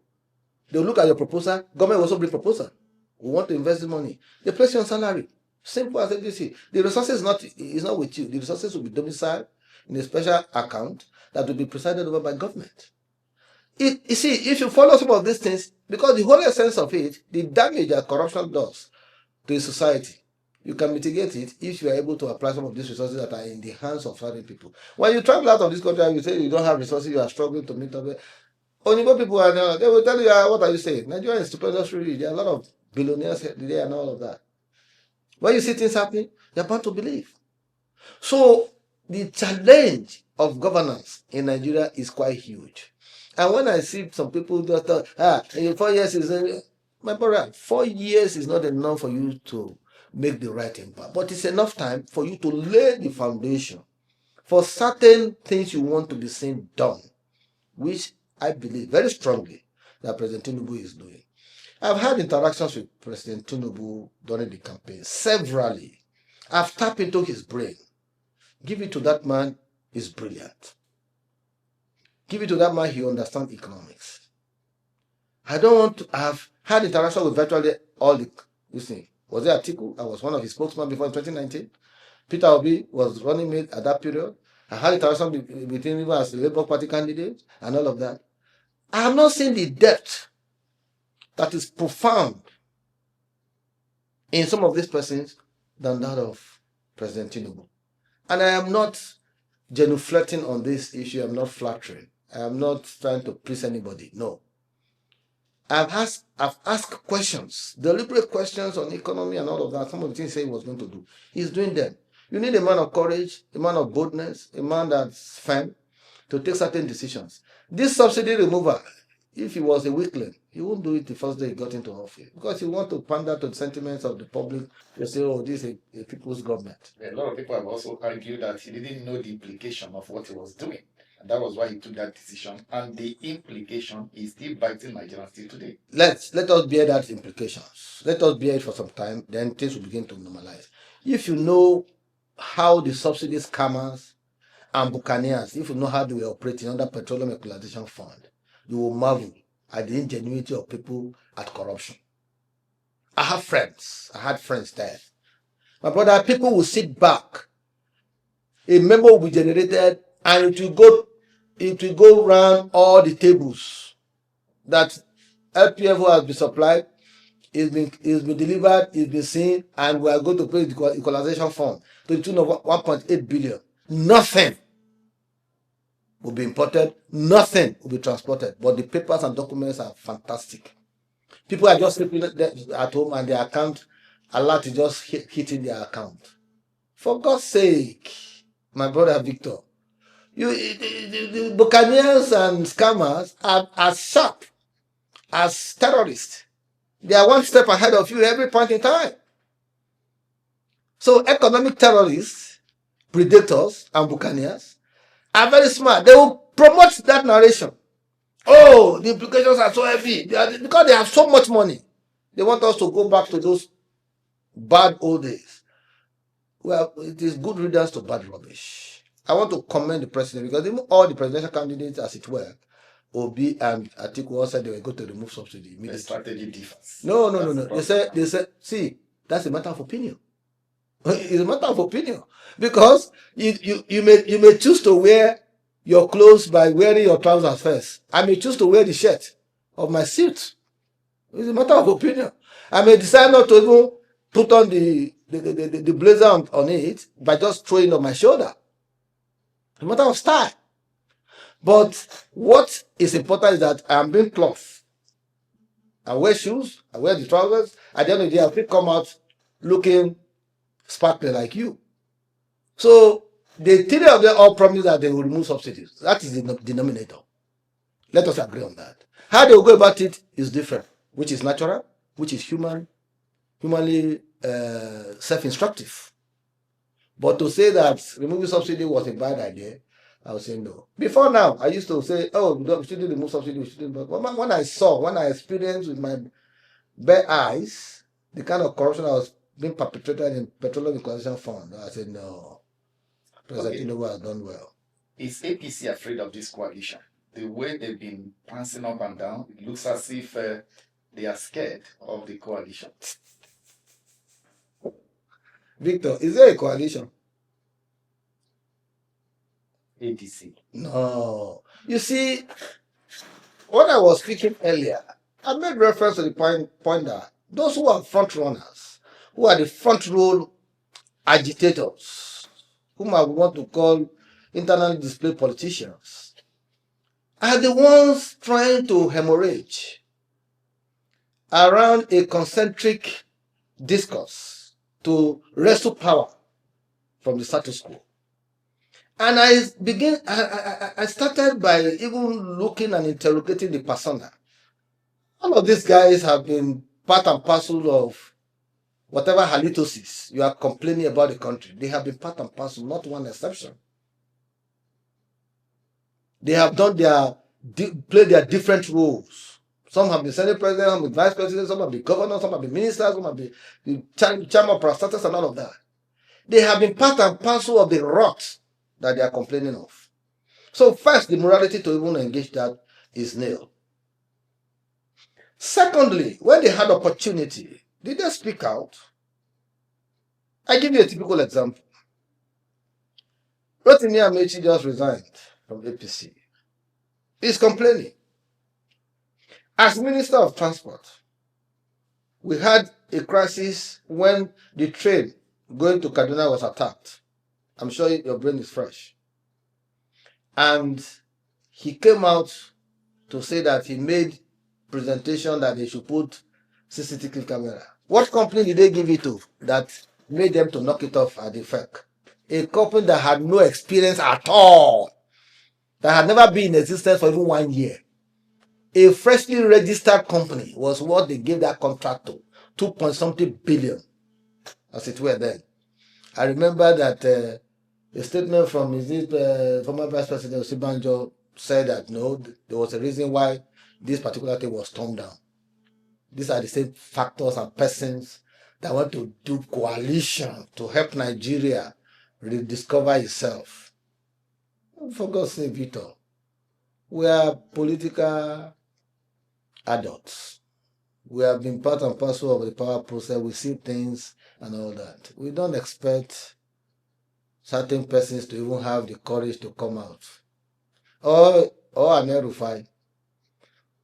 They'll look at your proposal, government will also bring proposal. We want to invest the money. They place you on salary. Simple as ABC. The resources is not with you. The resources will be domiciled in a special account that will be presided over by government. You see, if you follow some of these things, because the whole essence of it, the damage that corruption does to a society, you can mitigate it if you are able to apply some of these resources that are in the hands of certain people. When you travel out of this country and you say you don't have resources, you are struggling to meet up with, only people are there, they will tell you, what are you saying? Nigeria is stupendous, really. There are a lot of billionaires there and all of that. When you see things happening, you're bound to believe. So the challenge of governance in Nigeria is quite huge. And when I see some people just talk, 4 years is my brother, 4 years is not enough for you to make the right impact, but it's enough time for you to lay the foundation for certain things you want to be seen done, which I believe very strongly that President TINUBU is doing. I've had interactions with President TINUBU during the campaign, severally. I've tapped into his brain. Give it to that man, he's brilliant. Give it to that man, he understands economics. I don't want to have had interaction with virtually all the, was it Atiku? I was one of his spokesmen before in 2019. Peter Obi was running mate at that period. I had interaction with him even as the Labour Party candidate and all of that. I have not seen the depth that is profound in some of these persons than that of President TINUBU. And I am not genuflecting on this issue. I'm not flattering. I am not trying to please anybody. No. I've asked questions, deliberate questions on economy and all of that. Some of the things he was going to do. He's doing them. You need a man of courage, a man of boldness, a man that's firm to take certain decisions. This subsidy removal, if he was a weakling, he won't do it the first day he got into office. Because he want to pander to the sentiments of the public. They say, oh, this is a people's government. A lot of people have also argued that he didn't know the implication of what he was doing. And that was why he took that decision. And the implication is still biting Nigerians still today. Let us bear that implications. Let us bear it for some time, then things will begin to normalize. If you know how the subsidy scammers and buccaneers, if you know how they were operating under Petroleum Equalization Fund, you will marvel at the ingenuity of people at corruption. I had friends there. My brother, people will sit back. A memo will be generated and it will go around all the tables that LPFO has been supplied, it's been delivered, it's been seen, and we are going to pay the equalization fund to the tune of 1.8 billion. Nothing will be imported, nothing will be transported, but the papers and documents are fantastic. People are just sleeping at home and their account alert is just hitting their account. For God's sake, my brother Victor, the buccaneers and scammers are as sharp as terrorists. They are one step ahead of you every point in time. So economic terrorists, predators, and buccaneers are very smart. They will promote that narration. Oh, the implications are so heavy. Because they have so much money. They want us to go back to those bad old days. Well, it is good riddance to bad rubbish. I want to commend the president because even all the presidential candidates, as it were, Obi and Atiku all said they were going to remove subsidy immediately. The strategy differs. No. They said, see, that's a matter of opinion. It's a matter of opinion. Because you may choose to wear your clothes by wearing your trousers first. I may choose to wear the shirt of my suit. It's a matter of opinion. I may decide not to even put on the blazer on it by just throwing it on my shoulder. It's a matter of style. But what is important is that I am being cloth. I wear shoes, I wear the trousers. At the end of the day, I still come out looking sparkling like you. So the three of them all promise that they will remove subsidies. That is the denominator. Let us agree on that. How they will go about it is different, which is natural, which is humanly self-instructive. But to say that removing subsidy was a bad idea, I would say no. Before now, I used to say, oh, we shouldn't remove subsidy, we shouldn't. But when I experienced with my bare eyes the kind of corruption that was being perpetrated in Petroleum Equalization Fund, I said, no, President Tinubu has done well. Is APC afraid of this coalition? The way they've been prancing up and down, it looks as if they are scared of the coalition. Victor, is there a coalition? ADC. No. You see, when I was speaking earlier, I made reference to the point that those who are front runners, who are the front row agitators, whom I want to call internally displaced politicians, are the ones trying to hemorrhage around a concentric discourse to wrestle power from the status quo. And I started by even looking and interrogating the persona. All of these guys have been part and parcel of whatever halitosis you are complaining about the country. They have been part and parcel, not one exception. They have played their different roles. Some have been Senate President, some have been Vice President, some have been governors, some have been ministers, some have been the chairman of parastatals and all of that. They have been part and parcel of the rot that they are complaining of. So first, the morality to even engage that is nil. Secondly, when they had opportunity, did they speak out? I give you a typical example. Rotimi Amaechi just resigned from APC. He's complaining. As Minister of Transport, we had a crisis when the train going to Kaduna was attacked. I'm sure your brain is fresh. And he came out to say that he made presentation that they should put CCTV camera. What company did they give it to that made them to knock it off at the FEC? A company that had no experience at all, that had never been in existence for even 1 year. A freshly registered company was what they gave that contract to, 2.something billion, as it were then. I remember that a statement from former Vice President Osinbajo said that no, there was a reason why this particular thing was torn down. These are the same factors and persons that want to do coalition to help Nigeria rediscover itself. For God's sake, Victor, we are political adults. We have been part and parcel of the power process. We see things and all that. We don't expect certain persons to even have the courage to come out. Or Ahmed Rufai,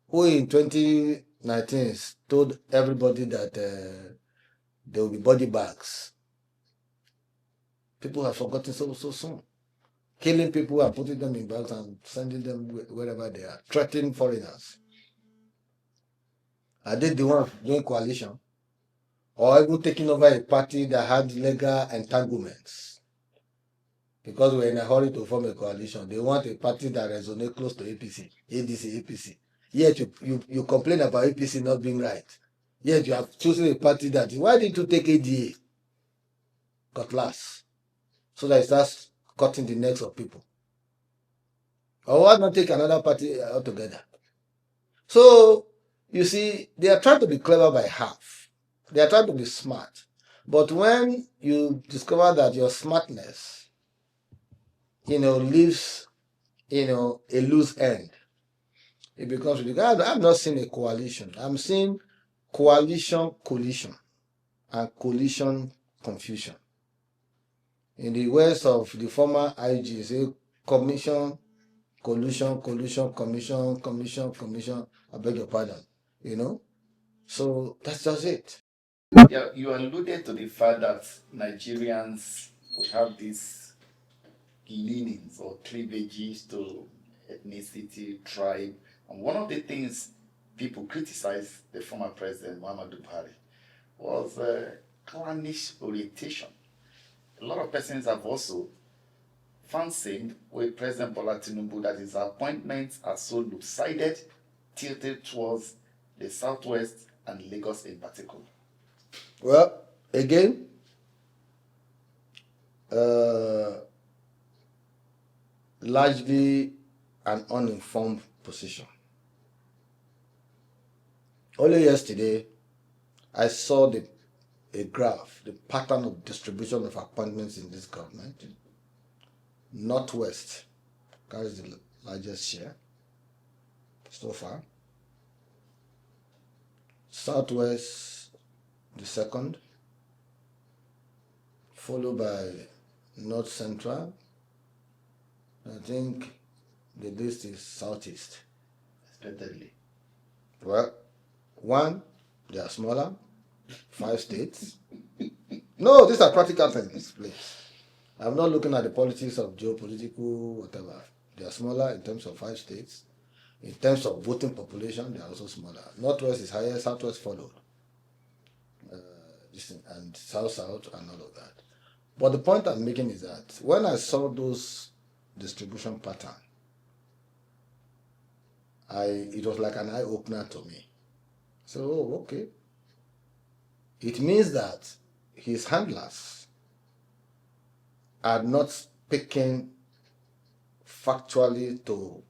who in 2019 told everybody that there will be body bags. People have forgotten so soon. Killing people and putting them in bags and sending them wherever they are, threatening foreigners. Are they the ones doing coalition? or even taking over a party that had legal entanglements. Because we're in a hurry to form a coalition. They want a party that resonates close to APC, ADC, APC. Yet you complain about APC not being right. Yet you have chosen a party that, why didn't you take ADA? Cutlass. So that it starts cutting the necks of people. Or why not take another party altogether? So, you see, they are trying to be clever by half. They are trying to be smart. But when you discover that your smartness, leaves, a loose end, it becomes ridiculous. I'm not seeing a coalition. I'm seeing collision, and collision confusion. In the words of the former IG, say commission, collusion, commission. I beg your pardon. So that's just it. Yeah, you alluded to the fact that Nigerians will have these leanings or cleavages to ethnicity, tribe. And one of the things people criticize the former president, Muhammadu Buhari, was clannish orientation. A lot of persons have also fancied with President Bola TINUBU that his appointments are so lopsided, tilted towards the southwest and Lagos in particular. Well, again, largely an uninformed position. Only yesterday, I saw a graph, the pattern of distribution of appointments in this government. Northwest carries the largest share so far. Southwest, the second, followed by North Central. I think the list is Southeast. Expectedly. Well, one, they are smaller, 5 states. No, these are practical things, please. I'm not looking at the politics of geopolitical, whatever. They are smaller in terms of 5 states. In terms of voting population, they are also smaller. Northwest is higher, Southwest followed. And South and all of that. But the point I'm making is that when I saw those distribution pattern, it was like an eye-opener to me. So, okay. It means that his handlers are not speaking factually to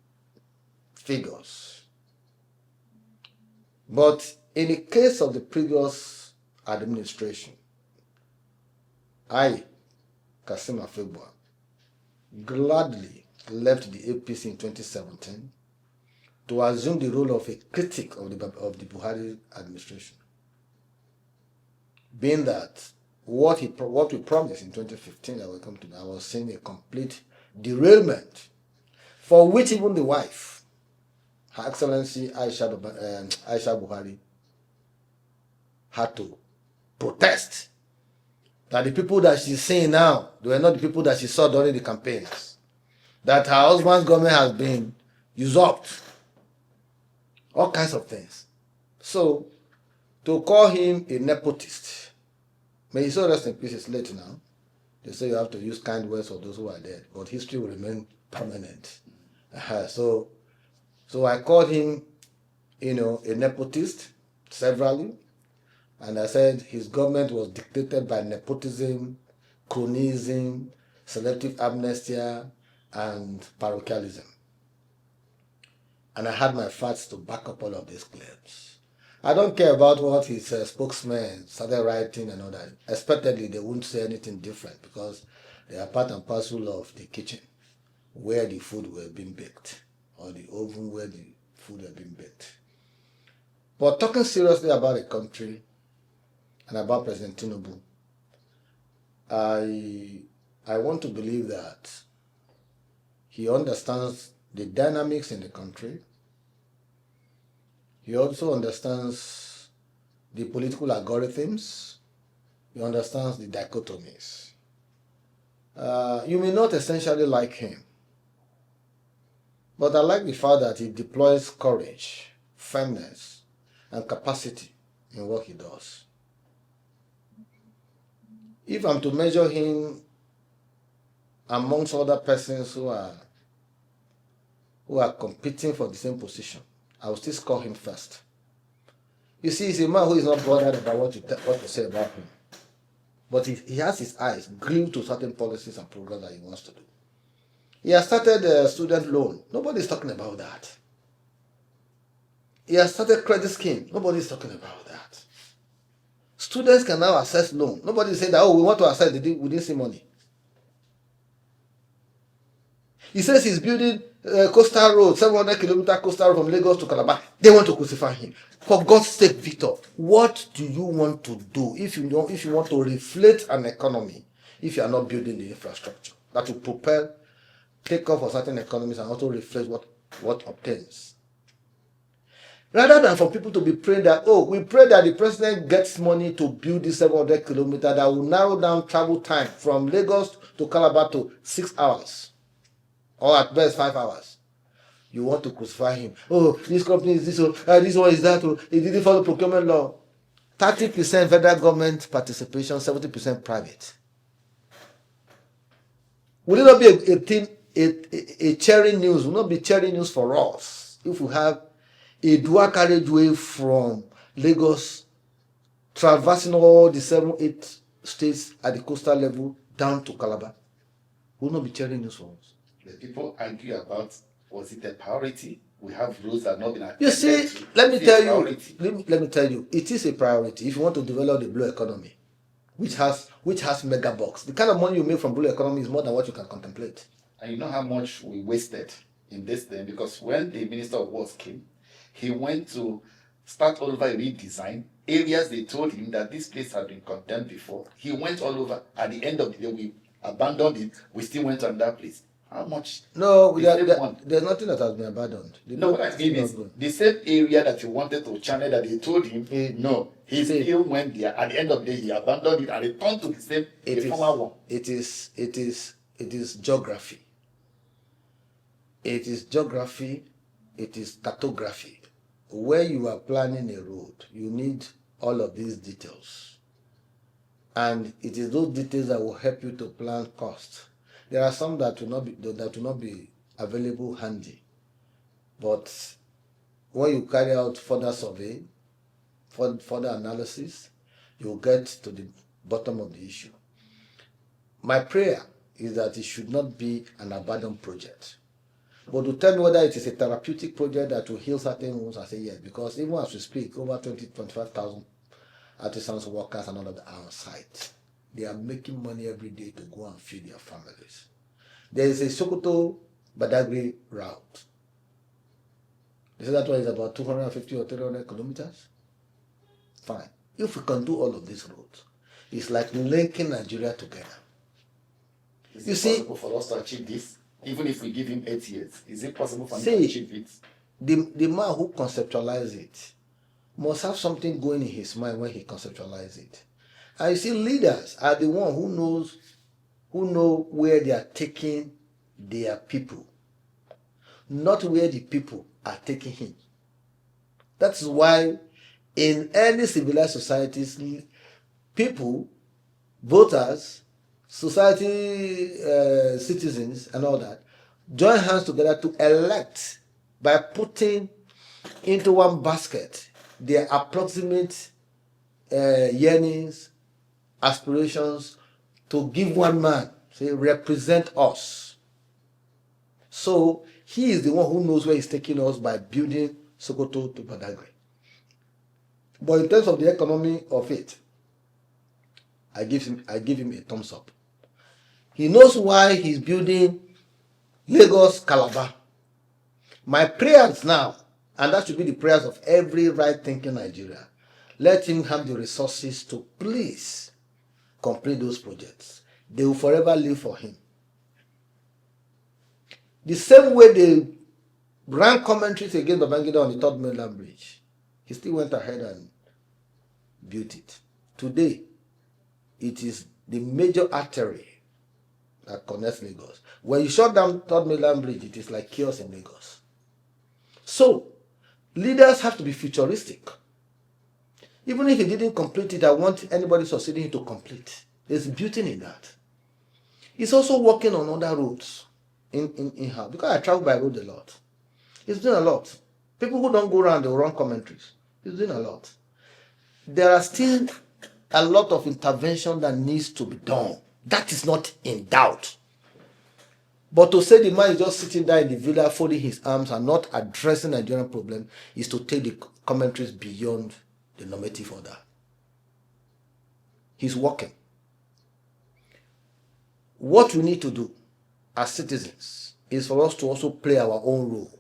figures. But in the case of the previous administration, I, Kassim Afegbua, gladly left the APC in 2017 to assume the role of a critic of the Buhari administration. Being that what we promised in 2015 that we come to, I was seeing a complete derailment, for which even the wife, Her Excellency Aisha Buhari, had to protest that the people that she's seeing now, they were not the people that she saw during the campaigns. That her husband's government has been usurped. All kinds of things. So, to call him a nepotist, may he so rest in peace, it's late now. They say you have to use kind words for those who are dead, but history will remain permanent. So I called him, a nepotist, severally. And I said his government was dictated by nepotism, cronyism, selective amnesia, and parochialism. And I had my facts to back up all of these claims. I don't care about what his spokesman started writing and all that. Expectedly, they won't say anything different because they are part and parcel of the kitchen where the food were being baked, or the oven where the food were being baked. But talking seriously about a country and about President TINUBU, I want to believe that he understands the dynamics in the country. He also understands the political algorithms. He understands the dichotomies. You may not essentially like him, but I like the fact that he deploys courage, firmness, and capacity in what he does. if I'm to measure him amongst other persons who are competing for the same position, I will still score him first. You see, he's a man who is not bothered about what to say about him. But he has his eyes glued to certain policies and programs that he wants to do. He has started a student loan. Nobody's talking about that. He has started credit scheme. Nobody's talking about that. Students can now access loan. Nobody's saying that, oh, we want to access, we didn't see money. He says he's building coastal road, 700-kilometer coastal road from Lagos to Calabar. They want to crucify him. For God's sake, Victor, what do you want to do if you want to reflate an economy, if you are not building the infrastructure that will propel, take off for certain economies and also reflect what obtains? Rather than for people to be praying that, oh, we pray that the president gets money to build this 700 kilometers that will narrow down travel time from Lagos to Calabar to 6 hours, or at best 5 hours. You want to crucify him. Oh, this company is this, this one is that, he didn't follow procurement law. 30% federal government participation, 70% private. Will it not be a cheering news? Will not be cheering news for us if we have a dual carriageway from Lagos, traversing all the 7-8 states at the coastal level down to Calabar? Will not be cheering news for us. The people argue about, was it a priority? We have rules that have not been attended. You see, let me tell you, it is a priority if you want to develop the blue economy, which has mega bucks. The kind of money you make from blue economy is more than what you can contemplate. And you know how much we wasted in this thing, because when the Minister of Works came, he went to start all over a redesign. Areas they told him that this place had been condemned before. He went all over. At the end of the day, we abandoned it. We still went on that place. How much? No, there's nothing that has been abandoned. No, what I mean is the same area that he wanted to channel that they told him, no, he still went there. At the end of the day, he abandoned it and returned to the same former one. It is geography. It is geography. It is cartography. When you are planning a road, you need all of these details. And it is those details that will help you to plan costs. There are some that will not be available handy. But when you carry out further survey, further analysis, you'll get to the bottom of the issue. My prayer is that it should not be an abandoned project. But to tell me whether it is a therapeutic project that will heal certain wounds, I say yes, because even as we speak, over 25,000 artisans, workers, and all of them are on site. They are making money every day to go and feed their families. There is a Sokoto-Badagry route. They say that one is about 250 or 300 kilometers. Fine. If we can do all of these roads, it's like linking Nigeria together. Is it possible for us to achieve this? Even if we give him 8 years, is it possible for him to achieve it? The man who conceptualized it must have something going in his mind when he conceptualized it. And you see, leaders are the one who know where they are taking their people, not where the people are taking him. That's why in any civilized societies, people, voters, society, citizens, and all that, join hands together to elect by putting into one basket their approximate yearnings, aspirations, to give one man, say, represent us. So he is the one who knows where he's taking us by building Sokoto to Badagry. But in terms of the economy of it, I give him a thumbs up. He knows why he's building Lagos Calabar. My prayers now, and that should be the prayers of every right-thinking Nigeria, let him have the resources to please complete those projects. They will forever live for him. The same way they ran commentaries against Babangida on the Third Mainland Bridge, he still went ahead and built it. Today, it is the major artery that connects Lagos. When you shut down Third Mainland Bridge, it is like chaos in Lagos. So, leaders have to be futuristic. Even if he didn't complete it, I want anybody succeeding to complete. There's beauty in that. He's also working on other roads in house, because I travel by road a lot. He's doing a lot. People who don't go around, they run commentaries. He's doing a lot. There are still a lot of intervention that needs to be done. That is not in doubt. But to say the man is just sitting there in the villa folding his arms and not addressing the Nigerian problem is to take the commentaries beyond the normative order. He's working. What we need to do as citizens is for us to also play our own role,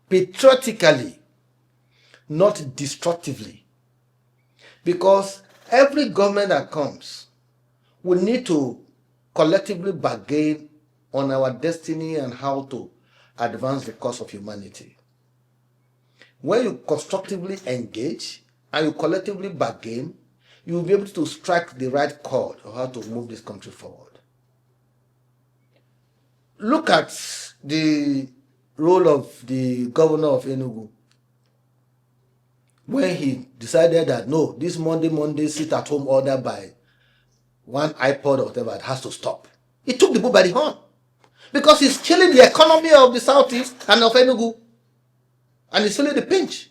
patriotically, not destructively. Because every government that comes will need to collectively bargain on our destiny and how to advance the cause of humanity. When you constructively engage and you collectively bargain, you will be able to strike the right chord of how to move this country forward. Look at the role of the governor of Enugu when he decided that no, this Monday sit-at-home order by one iPod or whatever, it has to stop. He took the bull by the horn because he's killing the economy of the southeast and of Enugu, and he's feeling the pinch.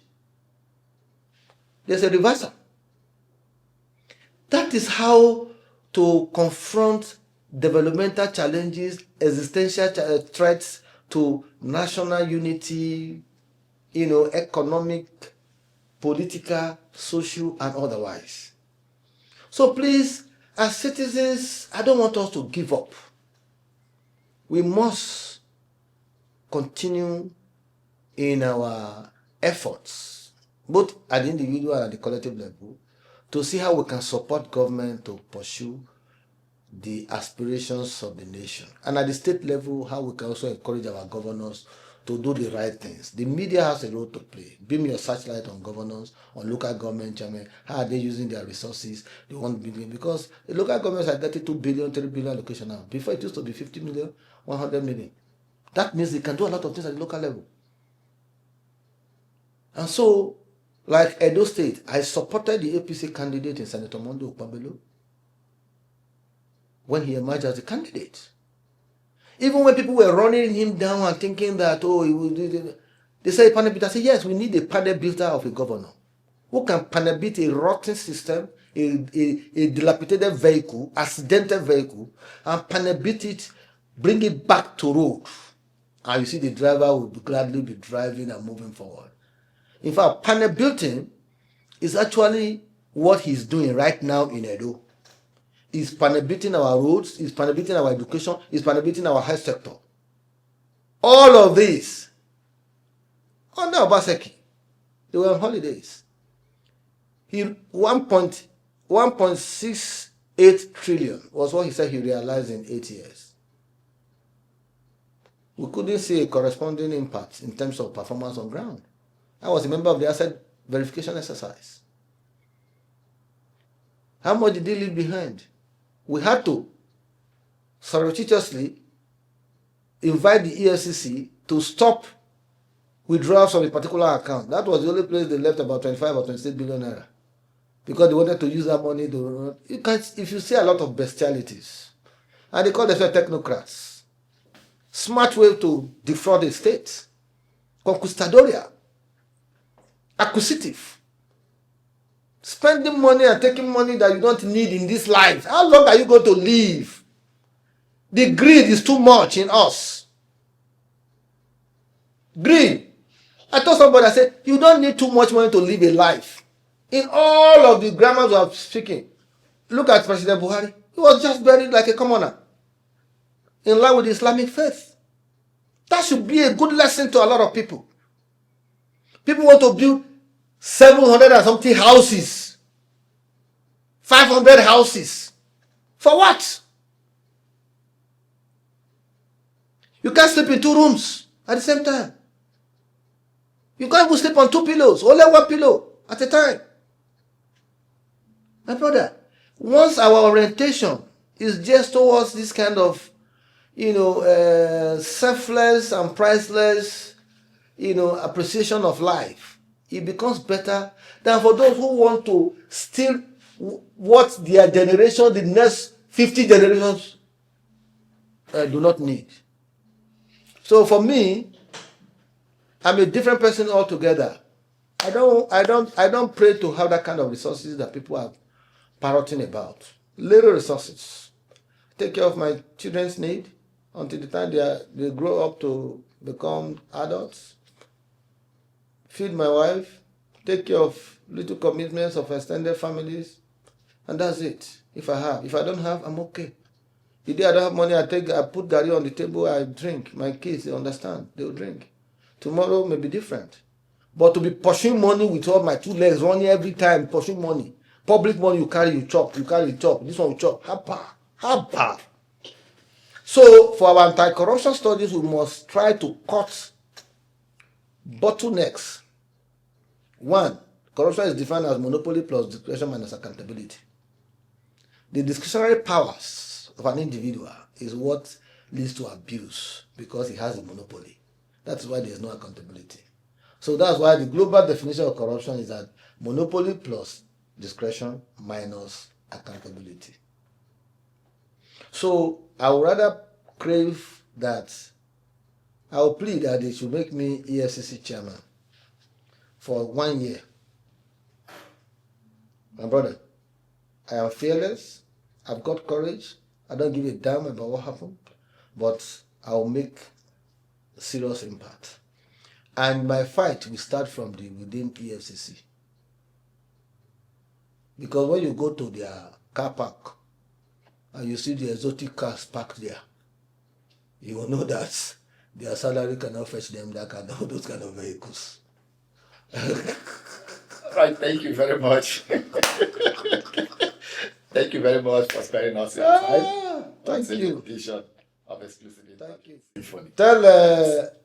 There's a reversal. That is how to confront developmental challenges, existential threats to national unity, economic, political, social, and otherwise. So please, as citizens, I don't want us to give up. We must continue in our efforts, both at the individual and at the collective level, to see how we can support government to pursue the aspirations of the nation. And at the state level, how we can also encourage our governors to do the right things. The media has a role to play. Beam your searchlight on governors, on local government chairmen. How are they using their resources? They want billion. Because the local governments are getting 2 billion, 3 billion allocation now. Before it used to be 50 million, 100 million. That means they can do a lot of things at the local level. And so, like Edo State, I supported the APC candidate in Senator Monday Okpebholo when he emerged as a candidate. Even when people were running him down and thinking that, he would do it, they said, panel beater. I said, yes, we need a panel builder of a governor who can panel beat a rotten system, a dilapidated vehicle, accidental vehicle, and panel beat it, bring it back to road. And you see the driver will gladly be driving and moving forward. In fact, panel building is actually what he's doing right now in Edo. He's panel-beating our roads, he's panel-beating our education, he's panel-beating our health sector. All of this under Obaseki. They were on holidays. 1.68 trillion was what he said he realized in 8 years. We couldn't see a corresponding impact in terms of performance on ground. I was a member of the asset verification exercise. How much did he leave behind? We had to surreptitiously invite the EFCC to stop withdrawals from a particular account. That was the only place they left about 25 or 26 billion naira. Because they wanted to use that money to... if you see a lot of bestialities, and they call themselves technocrats, smart way to defraud the state, conquistadoria, acquisitive, spending money and taking money that you don't need in this life. How long are you going to live? The greed is too much in us. Greed. I told somebody, I said, you don't need too much money to live a life. In all of the grammars of speaking, look at President Buhari. He was just buried like a commoner, in line with the Islamic faith. That should be a good lesson to a lot of people. People want to build 700 and something houses, 500 houses. For what? You can't sleep in 2 rooms at the same time. You can't even sleep on 2 pillows, only 1 pillow at a time. My brother, once our orientation is just towards this kind of, selfless and priceless, appreciation of life, it becomes better than for those who want to steal what their generation, the next 50 generations do not need. So for me, I'm a different person altogether. I don't pray to have that kind of resources that people are parroting about. Little resources. Take care of my children's need until the time they grow up to become adults. Feed my wife. Take care of little commitments of extended families. And that's it. If I have. If I don't have, I'm okay. The day I don't have money, I put Gary on the table, I drink. My kids, they understand. They'll drink. Tomorrow may be different. But to be pursuing money with all my two legs, running every time, pursuing money. Public money, you carry, you chop. You carry, you chop. This one, you chop. Hapa. So, for our anti-corruption studies, we must try to cut bottlenecks. One, corruption is defined as monopoly plus discretion minus accountability. The discretionary powers of an individual is what leads to abuse because he has a monopoly. That's why there is no accountability. So that's why the global definition of corruption is that monopoly plus discretion minus accountability. So I would rather crave that, I will plead that they should make me EFCC chairman for 1 year. My brother, I am fearless, I've got courage, I don't give a damn about what happened, but I will make serious impact. And my fight will start from within EFCC. Because when you go to their car park and you see the exotic cars parked there, you will know that their salary cannot fetch them those kind of vehicles. Right, thank you very much. Thank you very much for sparing us your time. Thank you. Of exclusive Thank you. Funny.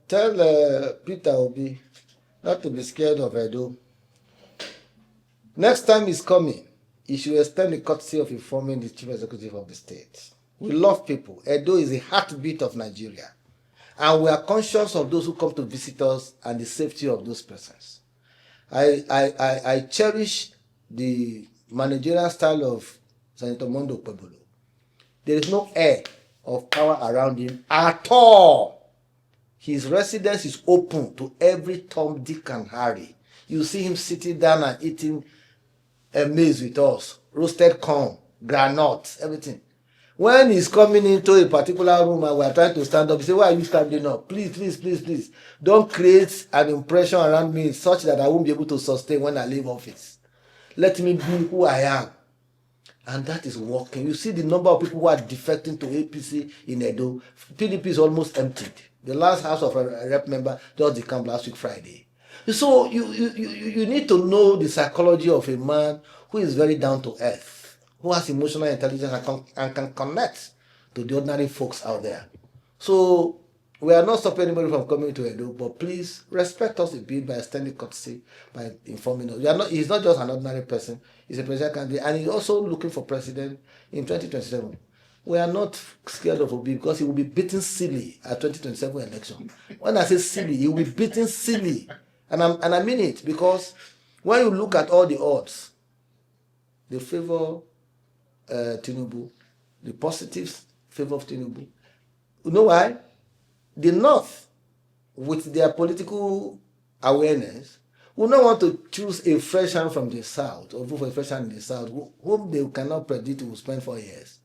Tell Peter Obi not to be scared of Edo. Next time he's coming, he should extend the courtesy of informing the chief executive of the state. We love people. Edo is a heartbeat of Nigeria. And we are conscious of those who come to visit us and the safety of those persons. I cherish the managerial style of Senator Monday Okpebholo. There is no air of power around him at all. His residence is open to every Tom, Dick, and Harry. You see him sitting down and eating a maize with us, roasted corn, granuts, everything. When he's coming into a particular room and we're trying to stand up, he say, "Why are you standing up? Please. Don't create an impression around me such that I won't be able to sustain when I leave office. Let me be who I am." And that is working. You see the number of people who are defecting to APC in Edo. PDP is almost emptied. The last House of a Rep member just decamped last week Friday. So you need to know the psychology of a man who is very down to earth, who has emotional intelligence and can connect to the ordinary folks out there. So we are not stopping anybody from coming to Edo, but please respect us a bit by extending courtesy, by informing us. He's not just an ordinary person, he's a presidential candidate, and he's also looking for president in 2027. We are not scared of Obi because he will be beaten silly at 2027 election. When I say silly, he will be beaten silly. And I mean it, because when you look at all the odds, they favor TINUBU, the positives favor of TINUBU. You know why? The North, with their political awareness, will not want to choose a fresh hand from the South, or vote for a fresh hand in the South, whom they cannot predict will spend 4 years.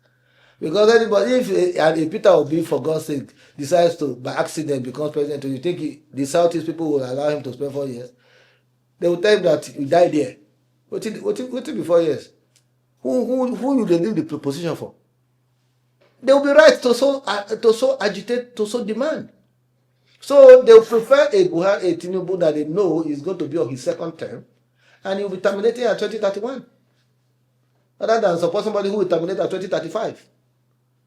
Because anybody, if Peter Obi, for God's sake, decides to, by accident, become president, do you think the Southeast people will allow him to spend 4 years? They will tell him that he died there. What will be 4 years? Who will they leave the position for? They will be right to so agitate, to so demand. So they will prefer a TINUBU that they know is going to be on his second term, and he will be terminating at 2031, rather than support somebody who will terminate at 2035.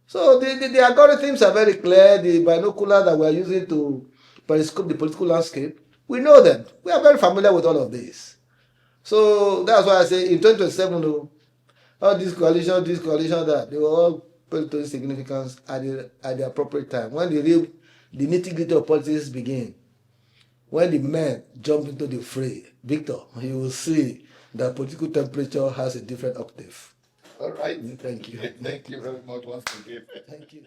So the algorithms are very clear. The binoculars that we are using to periscope the political landscape, we know them. We are very familiar with all of this. So that's why I say in 2027, all this coalition, that they will all put to significance at the appropriate time. When the nitty-gritty of politics begin, when the men jump into the fray, Victor, you will see that political temperature has a different octave. All right. Thank you. Thank you very much once again. Thank you.